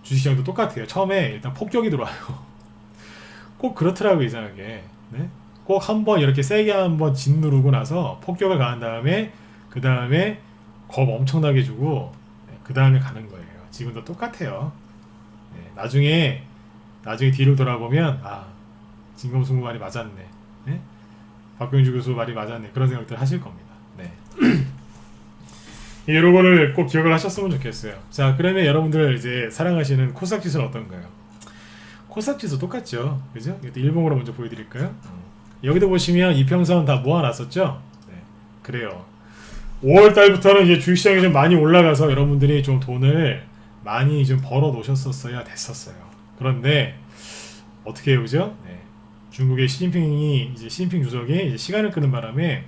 주식시장도 똑같아요. 처음에 일단 폭격이 들어와요. 꼭 그렇더라고요. 이상하게. 네? 꼭 한번 이렇게 세게 한번 짓누르고 나서 폭격을 가한 다음에 그 다음에 겁 엄청나게 주고 그 다음에 가는 거예요. 지금도 똑같아요. 네, 나중에 뒤를 돌아보면 진검승부 말이 맞았네. 네? 박병주 교수 말이 맞았네. 그런 생각들 하실 겁니다. 네. 이런 거를 꼭 기억을 하셨으면 좋겠어요. 자, 그러면 여러분들 이제 사랑하시는 코스닥 지수는 어떤가요? 코스닥 지수 똑같죠. 그죠? 이것도 일봉으로 먼저 보여드릴까요? 여기도 보시면 이평선 다 모아놨었죠? 네. 그래요. 5월달부터는 이제 주식시장이 좀 많이 올라가서 여러분들이 좀 돈을 많이 좀 벌어 놓으셨었어야 됐었어요. 그런데 어떻게 해요, 그죠? 네. 중국의 시진핑 주석이 이제 시간을 끄는 바람에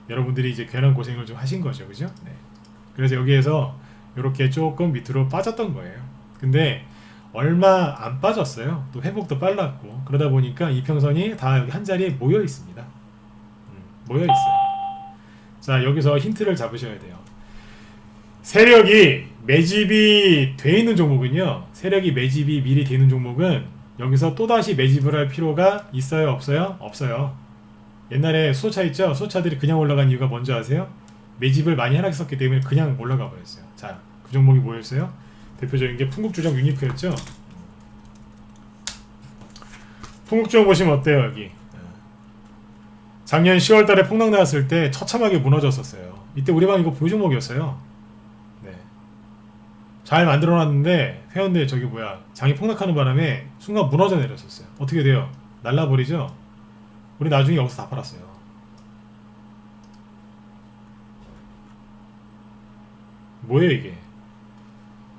여러분들이 이제 괜한 고생을 좀 하신 거죠, 그죠? 네. 그래서 여기에서 이렇게 조금 밑으로 빠졌던 거예요. 근데 얼마 안 빠졌어요. 또 회복도 빨랐고 그러다 보니까 이평선이 다 여기 한 자리에 모여 있습니다. 모여 있어요. 자, 여기서 힌트를 잡으셔야 돼요. 세력이 매집이 돼 있는 종목은요. 세력이 매집이 미리 되는 종목은 여기서 또다시 매집을 할 필요가 있어요? 없어요? 없어요. 옛날에 수소차 있죠? 수소차들이 그냥 올라간 이유가 뭔지 아세요? 매집을 많이 하락했었기 때문에 그냥 올라가 버렸어요. 자, 그 종목이 뭐였어요? 대표적인 게 풍국주정 유니크였죠? 풍국주정 보시면 어때요, 여기? 작년 10월 달에 폭락 나왔을 때 처참하게 무너졌었어요. 이때 우리 방 이거 보유 종목이었어요. 네. 잘 만들어 놨는데 회원들 장이 폭락하는 바람에 순간 무너져 내렸었어요. 어떻게 돼요? 날라버리죠? 우리 나중에 여기서 다 팔았어요. 뭐예요 이게?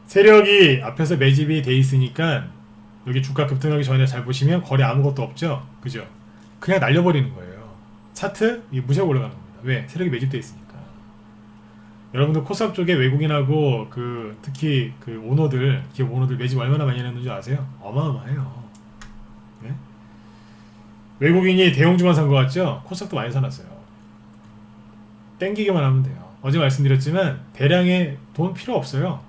세력이 앞에서 매집이 돼 있으니까 여기 주가 급등하기 전에 잘 보시면 거래 아무것도 없죠? 그죠? 그냥 날려버리는 거예요. 차트 무시하고 올라가는 겁니다. 왜? 세력이 매집돼 있으니까. 여러분들 코스닥 쪽에 외국인하고 그 특히 그 오너들, 기업 오너들 매집 얼마나 많이 했는지 아세요? 어마어마해요. 네? 외국인이 대형주만 산 것 같죠? 코스닥도 많이 사놨어요. 땡기기만 하면 돼요. 어제 말씀드렸지만 대량의 돈 필요 없어요.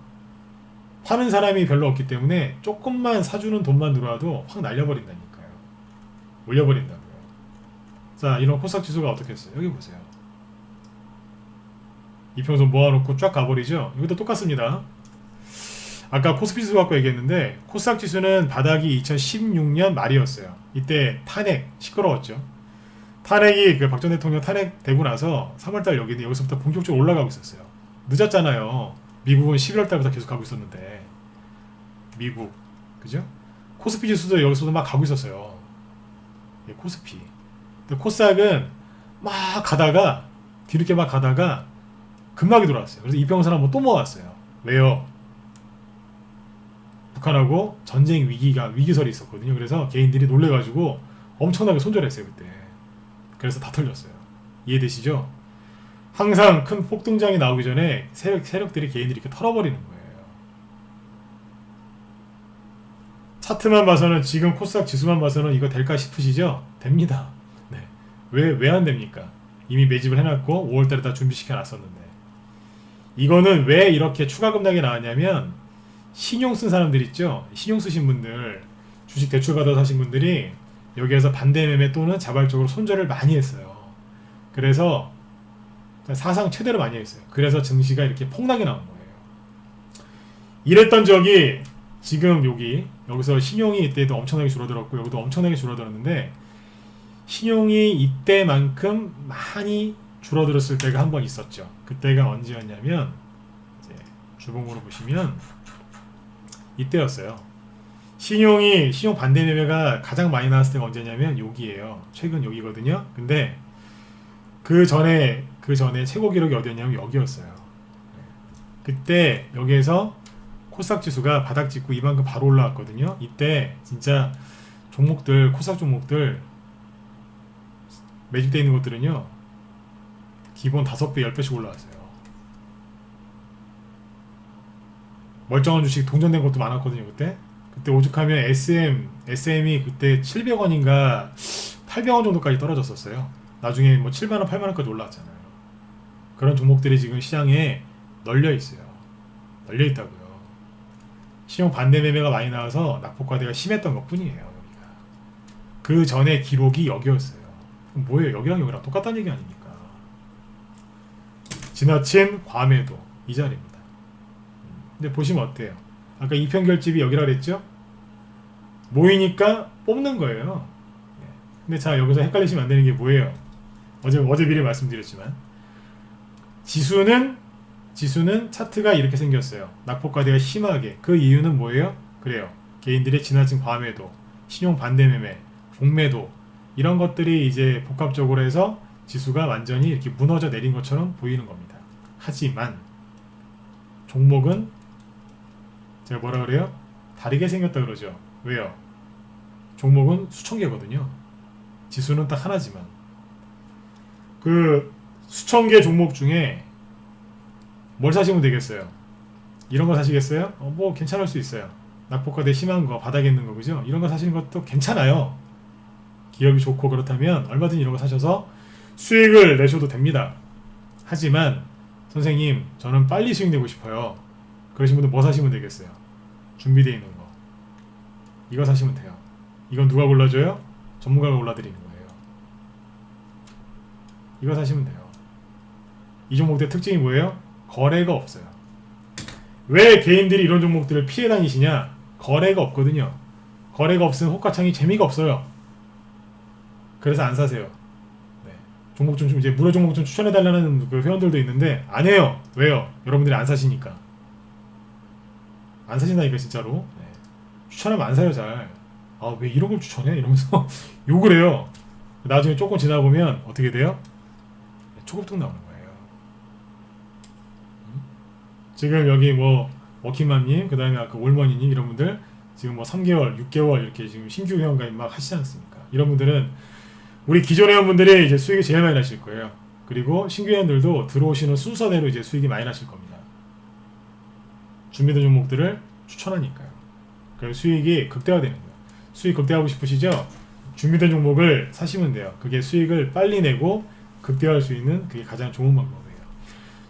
파는 사람이 별로 없기 때문에 조금만 사주는 돈만 들어와도 확 날려버린다니까요. 올려버린다고요. 자, 이런 코스닥 지수가 어떻게 했어요? 여기 보세요. 이평선 모아놓고 쫙 가버리죠? 이것도 똑같습니다. 아까 코스피 지수 갖고 얘기했는데 코스닥 지수는 바닥이 2016년 말이었어요. 이때 탄핵 시끄러웠죠. 탄핵이 그 박 전 대통령 탄핵되고 나서 3월달 여기서부터 본격적으로 올라가고 있었어요. 늦었잖아요. 미국은 11월달부터 계속 가고 있었는데 미국 그죠? 코스피 지수도 여기서도 막 가고 있었어요. 예, 코스피. 근데 코스닥은 막 가다가 뒤늦게 막 가다가 급락이 돌아왔어요. 그래서 이평선 한번 또 모았어요. 왜요? 북한하고 전쟁 위기설이 있었거든요. 그래서 개인들이 놀래가지고 엄청나게 손절했어요 그때. 그래서 다 털렸어요. 이해되시죠? 항상 큰 폭등장이 나오기 전에 세력들이 개인들이 이렇게 털어버리는 거예요. 차트만 봐서는 지금 코스닥 지수만 봐서는 이거 될까 싶으시죠? 됩니다. 네. 왜 안 됩니까? 이미 매집을 해놨고 5월달에 다 준비시켜놨었는데 이거는 왜 이렇게 추가 급락이 나왔냐면 신용 쓴 사람들 있죠? 신용 쓰신 분들 주식 대출 받아서 하신 분들이 여기에서 반대 매매 또는 자발적으로 손절을 많이 했어요. 그래서 사상 최대로 많이 했어요. 그래서 증시가 이렇게 폭락이 나온 거예요. 이랬던 적이 지금 여기서 신용이 이때도 엄청나게 줄어들었고 여기도 엄청나게 줄어들었는데 신용이 이때만큼 많이 줄어들었을 때가 한 번 있었죠. 그때가 언제였냐면 이제 주봉으로 보시면 이때였어요. 신용 반대 매매가 가장 많이 나왔을 때가 언제냐면 여기에요. 최근 여기거든요. 근데 그 전에 최고 기록이 어디였냐면 여기였어요. 그때 여기에서 코스닥 지수가 바닥 찍고 이만큼 바로 올라왔거든요. 이때 진짜 종목들 코스닥 종목들 매집되어 있는 것들은요 기본 5배 10배씩 올라왔어요. 멀쩡한 주식 동전된 것도 많았거든요. 그때 오죽하면 SM이 그때 700원인가 800원 정도까지 떨어졌었어요. 나중에 뭐 7만원 8만원까지 올라왔잖아요. 그런 종목들이 지금 시장에 널려있어요. 널려있다고요. 신용 반대 매매가 많이 나와서 낙폭과대가 심했던 것 뿐이에요. 여기가. 그 전에 기록이 여기였어요. 그럼 뭐예요? 여기랑 똑같다는 얘기 아닙니까? 지나친 과매도 이 자리입니다. 근데 보시면 어때요? 아까 이평결집이 여기라 그랬죠? 모이니까 뽑는 거예요. 근데 자 여기서 헷갈리시면 안 되는 게 뭐예요? 어제 미리 말씀드렸지만 지수는 차트가 이렇게 생겼어요. 낙폭과대가 심하게. 그 이유는 뭐예요? 그래요. 개인들의 지나친 과매도, 신용 반대 매매, 공매도 이런 것들이 이제 복합적으로 해서 지수가 완전히 이렇게 무너져 내린 것처럼 보이는 겁니다. 하지만 종목은 제가 뭐라 그래요? 다르게 생겼다 그러죠. 왜요? 종목은 수천 개거든요. 지수는 딱 하나지만 그 수천 개 종목 중에 뭘 사시면 되겠어요? 이런 거 사시겠어요? 뭐 괜찮을 수 있어요. 낙폭과대 심한 거, 바닥에 있는 거 그죠? 이런 거 사시는 것도 괜찮아요. 기업이 좋고 그렇다면 얼마든지 이런 거 사셔서 수익을 내셔도 됩니다. 하지만 선생님 저는 빨리 수익 내고 싶어요. 그러신 분들 뭐 사시면 되겠어요? 준비되어 있는 거 이거 사시면 돼요. 이건 누가 골라줘요? 전문가가 골라드리는 거예요. 이거 사시면 돼요. 이 종목들의 특징이 뭐예요? 거래가 없어요. 왜 개인들이 이런 종목들을 피해 다니시냐? 거래가 없거든요. 거래가 없으면 호가창이 재미가 없어요. 그래서 안 사세요. 네. 종목 좀 이제 무료 종목 좀 추천해달라는 그 회원들도 있는데 안 해요. 왜요? 여러분들이 안 사시니까. 안 사신다니까 진짜로. 네. 추천하면 안 사요 잘. 아 왜 이런 걸 추천해? 이러면서 욕을 해요. 나중에 조금 지나 보면 어떻게 돼요? 초급등 나오는 거예요. 지금 여기 뭐 워킹맘님, 그 다음에 아까 올머니님 이런 분들 지금 뭐 3개월, 6개월 이렇게 지금 신규 회원가입 막 하시지 않습니까? 이런 분들은 우리 기존 회원분들이 이제 수익이 제일 많이 나실 거예요. 그리고 신규 회원들도 들어오시는 순서대로 이제 수익이 많이 나실 겁니다. 준비된 종목들을 추천하니까요. 그럼 수익이 극대화되는 거예요. 수익 극대화하고 싶으시죠? 준비된 종목을 사시면 돼요. 그게 수익을 빨리 내고 극대화할 수 있는 그게 가장 좋은 방법이에요.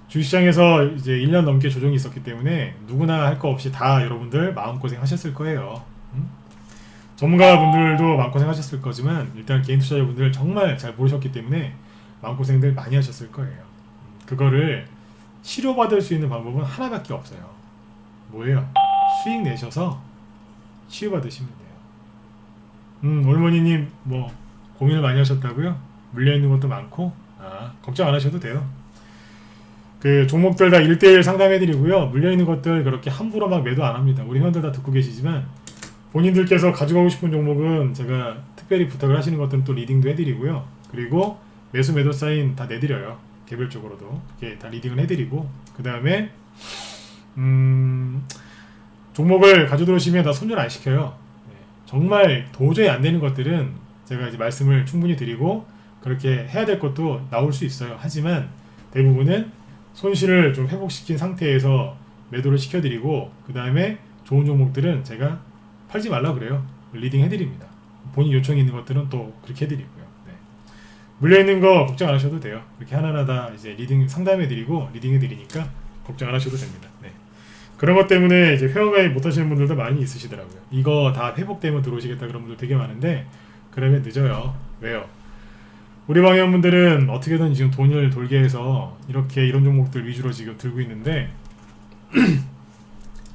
주식시장에서 이제 1년 넘게 조정이 있었기 때문에 누구나 할 거 없이 다 여러분들 마음고생 하셨을 거예요. 전문가분들도 마음고생 하셨을 거지만 일단 개인 투자자분들 정말 잘 모르셨기 때문에 마음고생들 많이 하셨을 거예요. 그거를 치료받을 수 있는 방법은 하나밖에 없어요. 뭐예요? 수익 내셔서 치유받으시면 돼요. 올머니님 뭐 고민을 많이 하셨다고요? 물려있는 것도 많고 걱정 안 하셔도 돼요. 그 종목들 다 1대1 상담해드리고요. 물려있는 것들 그렇게 함부로 막 매도 안 합니다. 우리 회원들 다 듣고 계시지만 본인들께서 가져가고 싶은 종목은 제가 특별히 부탁을 하시는 것들은 또 리딩도 해드리고요. 그리고 매수 매도 사인 다 내드려요. 개별적으로도 이렇게 다 리딩을 해드리고 그 다음에 종목을 가져들어오시면 다 손절 안 시켜요. 정말 도저히 안 되는 것들은 제가 이제 말씀을 충분히 드리고 그렇게 해야 될 것도 나올 수 있어요. 하지만 대부분은 손실을 좀 회복시킨 상태에서 매도를 시켜드리고 그 다음에 좋은 종목들은 제가 팔지 말라 그래요. 리딩 해드립니다. 본인 요청이 있는 것들은 또 그렇게 해드리고요. 네. 물려있는 거 걱정 안 하셔도 돼요. 이렇게 하나하나 다 이제 리딩 상담해드리고 리딩 해드리니까 걱정 안 하셔도 됩니다. 네. 그런 것 때문에 이제 회원가입 못 하시는 분들도 많이 있으시더라고요. 이거 다 회복되면 들어오시겠다 그런 분들 되게 많은데 그러면 늦어요. 왜요? 우리 방 회원분들은 어떻게든 지금 돈을 돌게 해서 이렇게 이런 종목들 위주로 지금 들고 있는데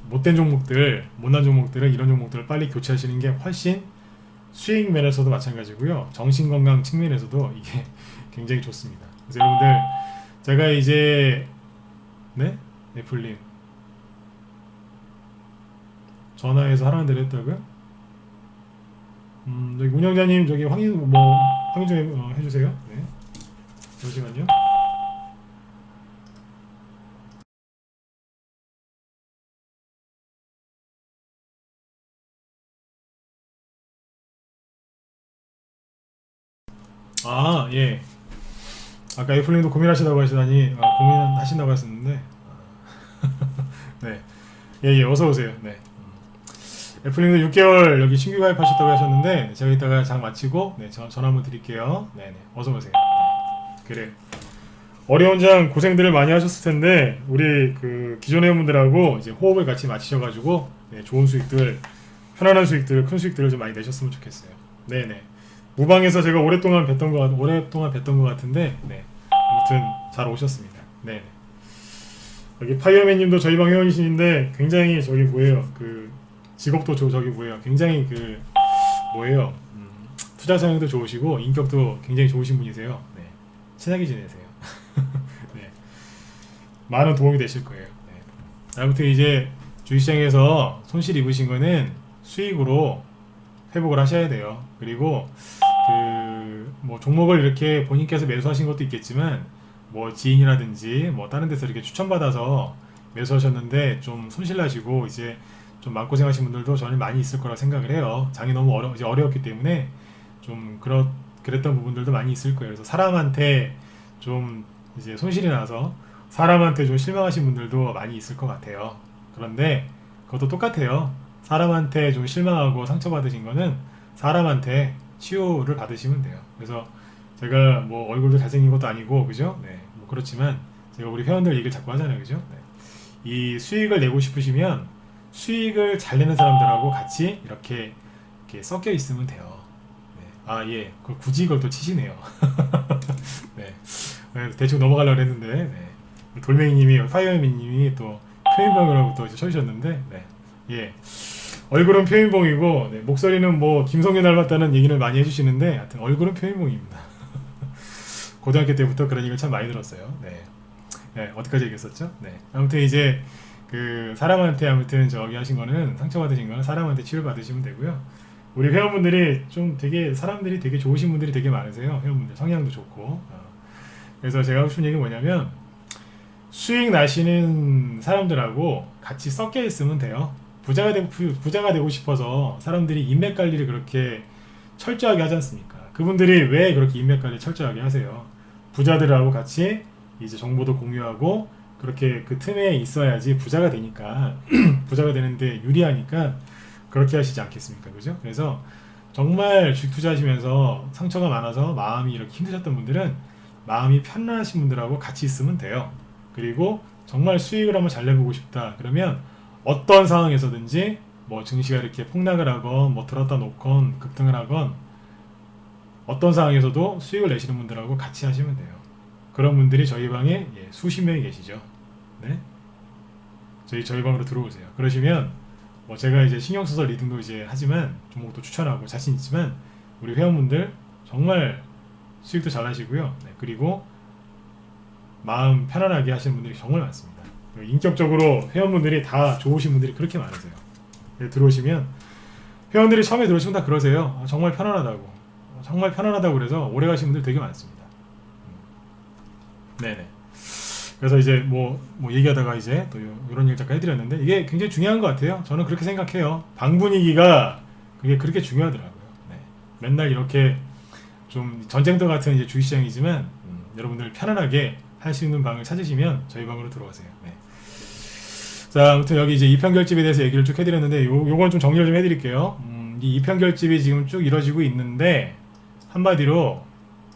못된 종목들, 못난 종목들은 이런 종목들을 빨리 교체하시는 게 훨씬 수익 면에서도 마찬가지고요. 정신건강 측면에서도 이게 굉장히 좋습니다. 그래서 여러분들 제가 이제 네? 애플님 전화해서 하라는 대로 했다고요? 저기 운영자님 저기 확인 좀 해주세요. 네. 잠시만요. 예. 아까 애플님도 고민하시다고 하시다니 고민하신다고 하셨는데 네. 예, 어서 오세요. 네. 애플님도 6개월 여기 신규 가입하셨다고 하셨는데 제가 이따가 장 마치고 네, 전화 한번 드릴게요. 네네. 어서 오세요. 네. 그래. 어려운 장 고생들을 많이 하셨을 텐데 우리 그 기존 회원분들하고 이제 호흡을 같이 맞추셔가지고 네, 좋은 수익들, 편안한 수익들, 큰 수익들을 좀 많이 내셨으면 좋겠어요. 네네. 무방에서 제가 오랫동안 뵀던 것 같은데 네. 아무튼 잘 오셨습니다. 네. 여기 파이어맨님도 저희 방 회원이신데 굉장히 저기 뭐예요? 그 직업도 저기 뭐예요? 굉장히 그 뭐예요? 투자 성향도 좋으시고 인격도 굉장히 좋으신 분이세요. 네. 친하게 지내세요. 네. 많은 도움이 되실 거예요. 네. 아무튼 이제 주식시장에서 손실 입으신 거는 수익으로 회복을 하셔야 돼요. 그리고 그 뭐 종목을 이렇게 본인께서 매수하신 것도 있겠지만 뭐 지인이라든지 뭐 다른 데서 이렇게 추천받아서 매수하셨는데 좀 손실 나시고 이제 좀 마음고생하신 분들도 저는 많이 있을 거라 생각을 해요. 장이 너무 어려웠기 때문에 좀 그랬던 부분들도 많이 있을 거예요. 그래서 사람한테 좀 이제 손실이 나서 사람한테 좀 실망하신 분들도 많이 있을 것 같아요. 그런데 그것도 똑같아요. 사람한테 좀 실망하고 상처받으신 거는 사람한테 치유를 받으시면 돼요. 그래서 제가 뭐 얼굴도 잘생긴 것도 아니고 그죠? 네, 뭐 그렇지만 제가 우리 회원들 얘기를 자꾸 하잖아요. 그죠? 네. 이 수익을 내고 싶으시면 수익을 잘 내는 사람들하고 같이 이렇게 섞여 있으면 돼요. 네. 예. 굳이 이걸 또 치시네요. 네. 대충 넘어가려고 했는데, 네. 돌멩이님이, 파이어맨님이 또 표현병이라고 또 쳐주셨는데, 네. 예. 얼굴은 표현봉이고, 네. 목소리는 뭐, 김성현 닮았다는 얘기를 많이 해주시는데, 하여튼 얼굴은 표현봉입니다. 고등학교 때부터 그런 얘기를 참 많이 들었어요. 네. 네. 어디까지 얘기했었죠? 네. 아무튼 이제, 그 사람한테 아무튼 저기 하신 거는 상처받으신 거는 사람한테 치료를 받으시면 되고요. 우리 회원분들이 좀 되게 사람들이 되게 좋으신 분들이 되게 많으세요. 회원분들 성향도 좋고. 그래서 제가 하고 싶은 얘기는 뭐냐면 수익 나시는 사람들하고 같이 섞여 있으면 돼요. 부자가 되고 싶어서 사람들이 인맥 관리를 그렇게 철저하게 하지 않습니까? 그분들이 왜 그렇게 인맥 관리 철저하게 하세요? 부자들하고 같이 이제 정보도 공유하고 그렇게 그 틈에 있어야지 부자가 되니까 부자가 되는데 유리하니까 그렇게 하시지 않겠습니까? 그죠? 그래서 정말 주식 투자하시면서 상처가 많아서 마음이 이렇게 힘드셨던 분들은 마음이 편안하신 분들하고 같이 있으면 돼요. 그리고 정말 수익을 한번 잘 내보고 싶다. 그러면 어떤 상황에서든지 뭐 증시가 이렇게 폭락을 하건 뭐 들었다 놓건 급등을 하건 어떤 상황에서도 수익을 내시는 분들하고 같이 하시면 돼요. 그런 분들이 저희 방에 수십 명이 계시죠. 네? 저희 방으로 들어오세요. 그러시면 뭐 제가 이제 신경 써서 리딩도 이제 하지만 종목도 추천하고 자신 있지만 우리 회원분들 정말 수익도 잘 하시고요. 네, 그리고 마음 편안하게 하시는 분들이 정말 많습니다. 인격적으로 회원분들이 다 좋으신 분들이 그렇게 많으세요. 네, 들어오시면 회원들이 처음에 들어오시면 다 그러세요. 정말 편안하다고. 정말 편안하다고 그래서 오래 가신 분들 되게 많습니다. 네네. 그래서 이제 뭐 얘기하다가 이제 또 이런 얘기 잠깐 해드렸는데 이게 굉장히 중요한 것 같아요. 저는 그렇게 생각해요. 방 분위기가 그게 그렇게 중요하더라고요. 네. 맨날 이렇게 좀 전쟁터 같은 이제 주식시장이지만 여러분들 편안하게 할 수 있는 방을 찾으시면 저희 방으로 들어오세요. 네. 자, 아무튼 여기 이제 이평결집에 대해서 얘기를 쭉 해드렸는데 요건 좀 정리를 좀 해드릴게요. 이 이평결집이 지금 쭉 이루어지고 있는데 한마디로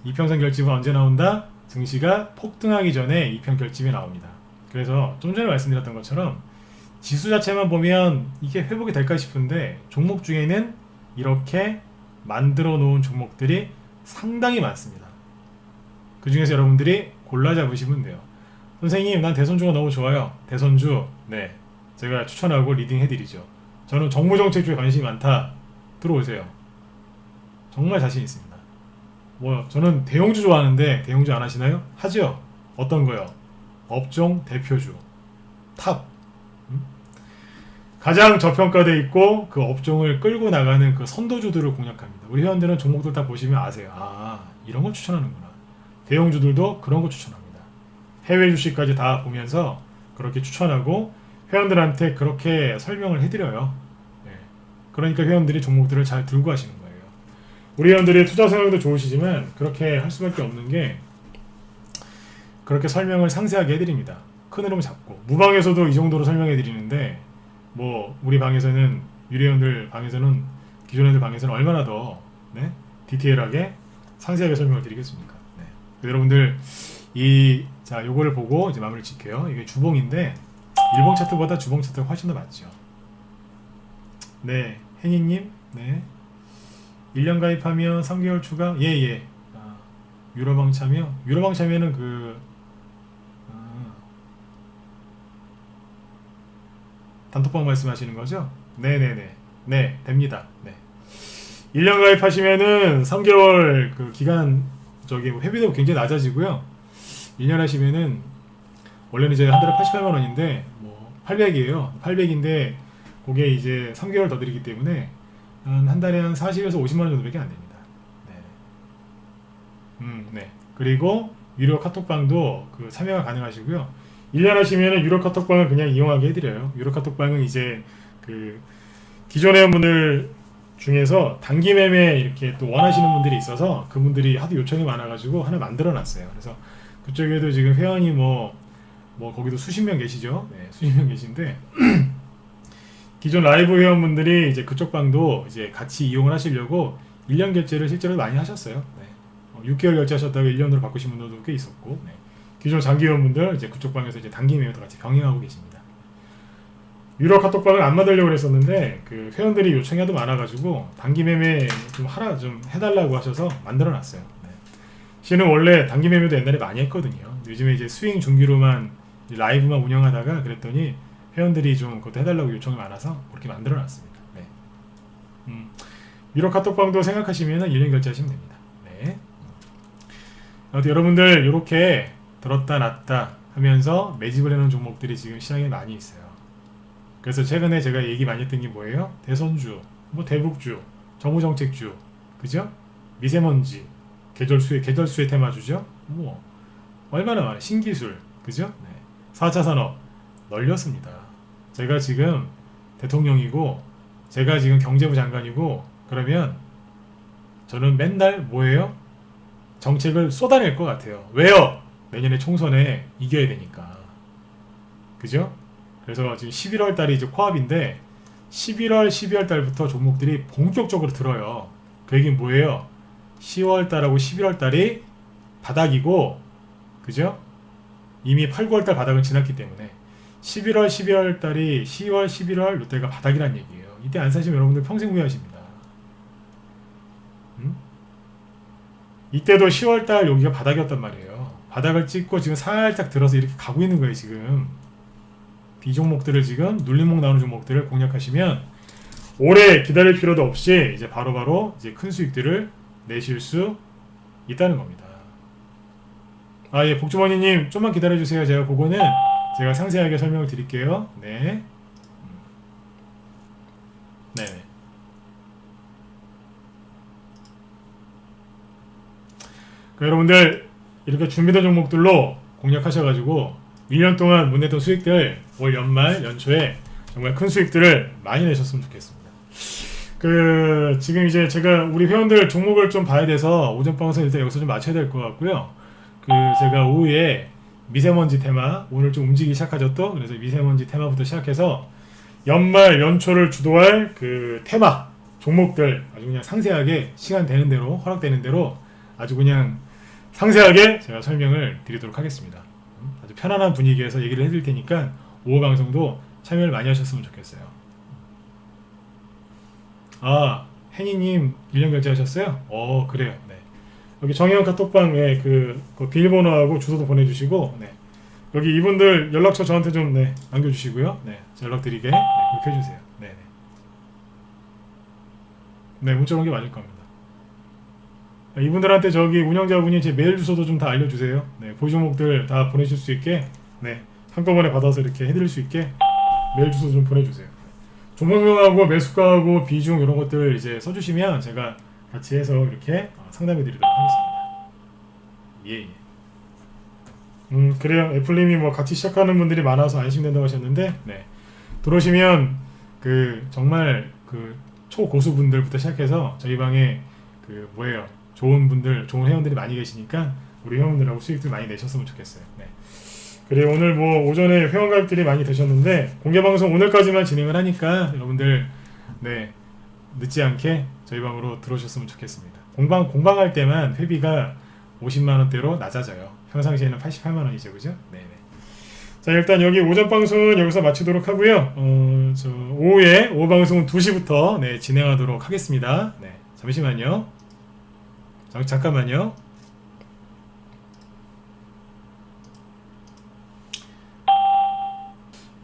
이평선 결집은 언제 나온다? 증시가 폭등하기 전에 이평결집이 나옵니다. 그래서 좀 전에 말씀드렸던 것처럼 지수 자체만 보면 이게 회복이 될까 싶은데 종목 중에는 이렇게 만들어 놓은 종목들이 상당히 많습니다. 그 중에서 여러분들이 골라 잡으시면 돼요. 선생님, 난 대선주가 너무 좋아요. 대선주, 네, 제가 추천하고 리딩 해드리죠. 저는 정무정책주에 관심이 많다. 들어오세요. 정말 자신 있습니다. 뭐 저는 대형주 좋아하는데 대형주 안 하시나요? 하죠. 어떤 거요? 업종 대표주 탑. 가장 저평가돼 있고 그 업종을 끌고 나가는 그 선도주들을 공략합니다. 우리 회원들은 종목들 다 보시면 아세요. 아, 이런 거 추천하는구나. 대형주들도 그런 거 추천합니다. 해외 주식까지 다 보면서 그렇게 추천하고 회원들한테 그렇게 설명을 해드려요. 네. 그러니까 회원들이 종목들을 잘 들고 하시는 거예요. 우리 회원들이 투자 성향도 좋으시지만 그렇게 할 수밖에 없는 게 그렇게 설명을 상세하게 해드립니다. 큰 흐름 잡고 무방에서도 이 정도로 설명해 드리는데 뭐 우리 방에서는 유리원들 방에서는 기존 애들 방에서는 얼마나 더 네? 디테일하게 상세하게 설명을 드리겠습니까? 네. 여러분들 자 요거를 보고 이제 마무리 짓게요. 이게 주봉인데 일봉 차트보다 주봉 차트가 훨씬 더 맞죠. 네, hen이님, 네. 1년 가입하면 3개월 추가? 예. 아, 유로방 참여? 유로방 참여는 단톡방 말씀하시는 거죠? 네네네. 네, 됩니다. 네. 1년 가입하시면은 3개월 그 기간 뭐 회비도 굉장히 낮아지고요. 1년 하시면은 원래는 이제 한 달에 88만 원인데 뭐 800이에요. 800인데 그게 이제 3개월 더 드리기 때문에 한 달에 한 40에서 50만 원 정도밖에 안 됩니다. 네. 네. 그리고 유료 카톡방도 그 참여가 가능하시고요. 1년 하시면 유료 카톡방을 그냥 이용하게 해드려요. 유료 카톡방은 이제 그 기존 회원분들 중에서 단기 매매 이렇게 또 원하시는 분들이 있어서 그분들이 하도 요청이 많아가지고 하나 만들어놨어요. 그래서 그쪽에도 지금 회원이 뭐 거기도 수십 명 계시죠. 네, 수십 명 계신데 기존 라이브 회원분들이 이제 그쪽 방도 이제 같이 이용을 하시려고 1년 결제를 실제로 많이 하셨어요. 네. 6개월 결제하셨다가 1년으로 바꾸신 분들도 꽤 있었고, 네. 기존 장기 회원분들 이제 그쪽 방에서 이제 단기 매매도 같이 병행하고 계십니다. 유료 카톡방을 안 만들려고 했었는데 그 회원들이 요청이 하도 많아가지고 단기 매매 좀 해달라고 하셔서 만들어놨어요. 네. 씨는 원래 단기 매매도 옛날에 많이 했거든요. 요즘에 이제 스윙 중기로만 라이브만 운영하다가 그랬더니 회원들이 좀 그것도 해달라고 요청이 많아서 그렇게 만들어놨습니다. 네. 유료 카톡방도 생각하시면 1년 결제하시면 됩니다. 네. 여러분들 이렇게 들었다 놨다 하면서 매집을 해놓은 종목들이 지금 시장에 많이 있어요. 그래서 최근에 제가 얘기 많이 했던 게 뭐예요? 대선주, 뭐 대북주, 정무정책주, 그죠? 미세먼지, 계절수의 테마주죠? 뭐 얼마나 많아요? 신기술, 그죠? 네. 4차 산업 널렸습니다. 제가 지금 대통령이고 제가 지금 경제부 장관이고 그러면 저는 맨날 뭐예요? 정책을 쏟아낼 것 같아요. 왜요? 내년에 총선에 이겨야 되니까. 그죠? 그래서 지금 11월 달이 이제 코앞인데 11월, 12월 달부터 종목들이 본격적으로 들어요. 그 얘기는 뭐예요? 10월 달하고 11월 달이 바닥이고, 그죠? 이미 8, 9월 달 바닥은 지났기 때문에 11월, 12월 달이 10월, 11월 이때가 바닥이란 얘기예요. 이때 안 사시면 여러분들 평생 후회하십니다. 이때도 10월 달 여기가 바닥이었단 말이에요. 바닥을 찍고 지금 살짝 들어서 이렇게 가고 있는 거예요, 지금. 이 종목들을 지금 눌림목 나오는 종목들을 공략하시면 오래 기다릴 필요도 없이 이제 바로바로 이제 큰 수익들을 내실 수 있다는 겁니다. 아, 예, 복주머니님 좀만 기다려주세요. 제가 그거는 제가 상세하게 설명을 드릴게요. 네. 네네. 그러니까 여러분들 이렇게 준비된 종목들로 공략하셔가지고 1년 동안 못 냈던 수익들 올 연말 연초에 정말 큰 수익들을 많이 내셨으면 좋겠습니다. 그 지금 이제 제가 우리 회원들 종목을 좀 봐야 돼서 오전 방송 일단 여기서 좀 맞춰야 될 것 같고요. 그 제가 오후에 미세먼지 테마 오늘 좀 움직이기 시작하죠 또. 그래서 미세먼지 테마부터 시작해서 연말 연초를 주도할 그 테마 종목들 아주 그냥 상세하게 시간 되는 대로 허락되는 대로 아주 그냥 상세하게 제가 설명을 드리도록 하겠습니다. 아주 편안한 분위기에서 얘기를 해드릴 테니까 오후 방송도 참여를 많이 하셨으면 좋겠어요. 아, 혜니님 1년 결제하셨어요? 그래요. 네. 여기 정혜영 카톡방에 그 비밀번호하고 주소도 보내주시고, 네. 여기 이분들 연락처 저한테 좀 네, 남겨주시고요. 네, 연락드리게 네, 그렇게 해주세요. 네, 네, 문자 온 게 맞을 겁니다. 이분들한테 저기 운영자분이 제 메일 주소도 좀 다 알려주세요. 네, 보조목들 다 보내실 수 있게, 네, 한꺼번에 받아서 이렇게 해드릴 수 있게 메일 주소 좀 보내주세요. 종목명하고 매수가하고 비중 이런 것들 이제 써주시면 제가 같이 해서 이렇게 상담해드리도록 하겠습니다. 예. 그래요. 애플님이 뭐 같이 시작하는 분들이 많아서 안심된다고 하셨는데, 네, 들어오시면 그 정말 그 초고수분들부터 시작해서 저희 방에 그 뭐예요? 좋은 분들, 좋은 회원들이 많이 계시니까 우리 회원들하고 수익들 많이 내셨으면 좋겠어요. 네. 그래요. 오늘 뭐 오전에 회원 가입들이 많이 되셨는데 공개 방송 오늘까지만 진행을 하니까 여러분들 네 늦지 않게 저희 방으로 들어오셨으면 좋겠습니다. 공방할 때만 회비가 50만 원대로 낮아져요. 평상시에는 88만 원이죠, 그죠? 네네. 자, 일단 여기 오전 방송은 여기서 마치도록 하고요. 저 오후 방송은 2시부터 네 진행하도록 하겠습니다. 네, 잠시만요. 잠깐만요.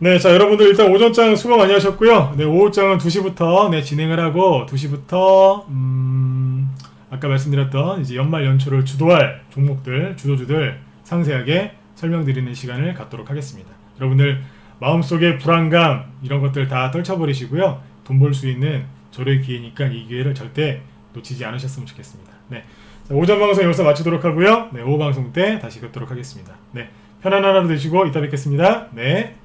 네, 자 여러분들 일단 오전장 수고 많이 하셨고요. 네, 오후장은 2시부터 네 진행을 하고 2시부터 아까 말씀드렸던 이제 연말 연초를 주도할 종목들, 주도주들 상세하게 설명드리는 시간을 갖도록 하겠습니다. 여러분들 마음속에 불안감 이런 것들 다 떨쳐버리시고요. 돈 벌 수 있는 절호의 기회니까 이 기회를 절대 놓치지 않으셨으면 좋겠습니다. 네, 자, 오전 방송 여기서 마치도록 하고요. 네, 오후 방송 때 다시 뵙도록 하겠습니다. 네, 편안한 하루 되시고 이따 뵙겠습니다. 네.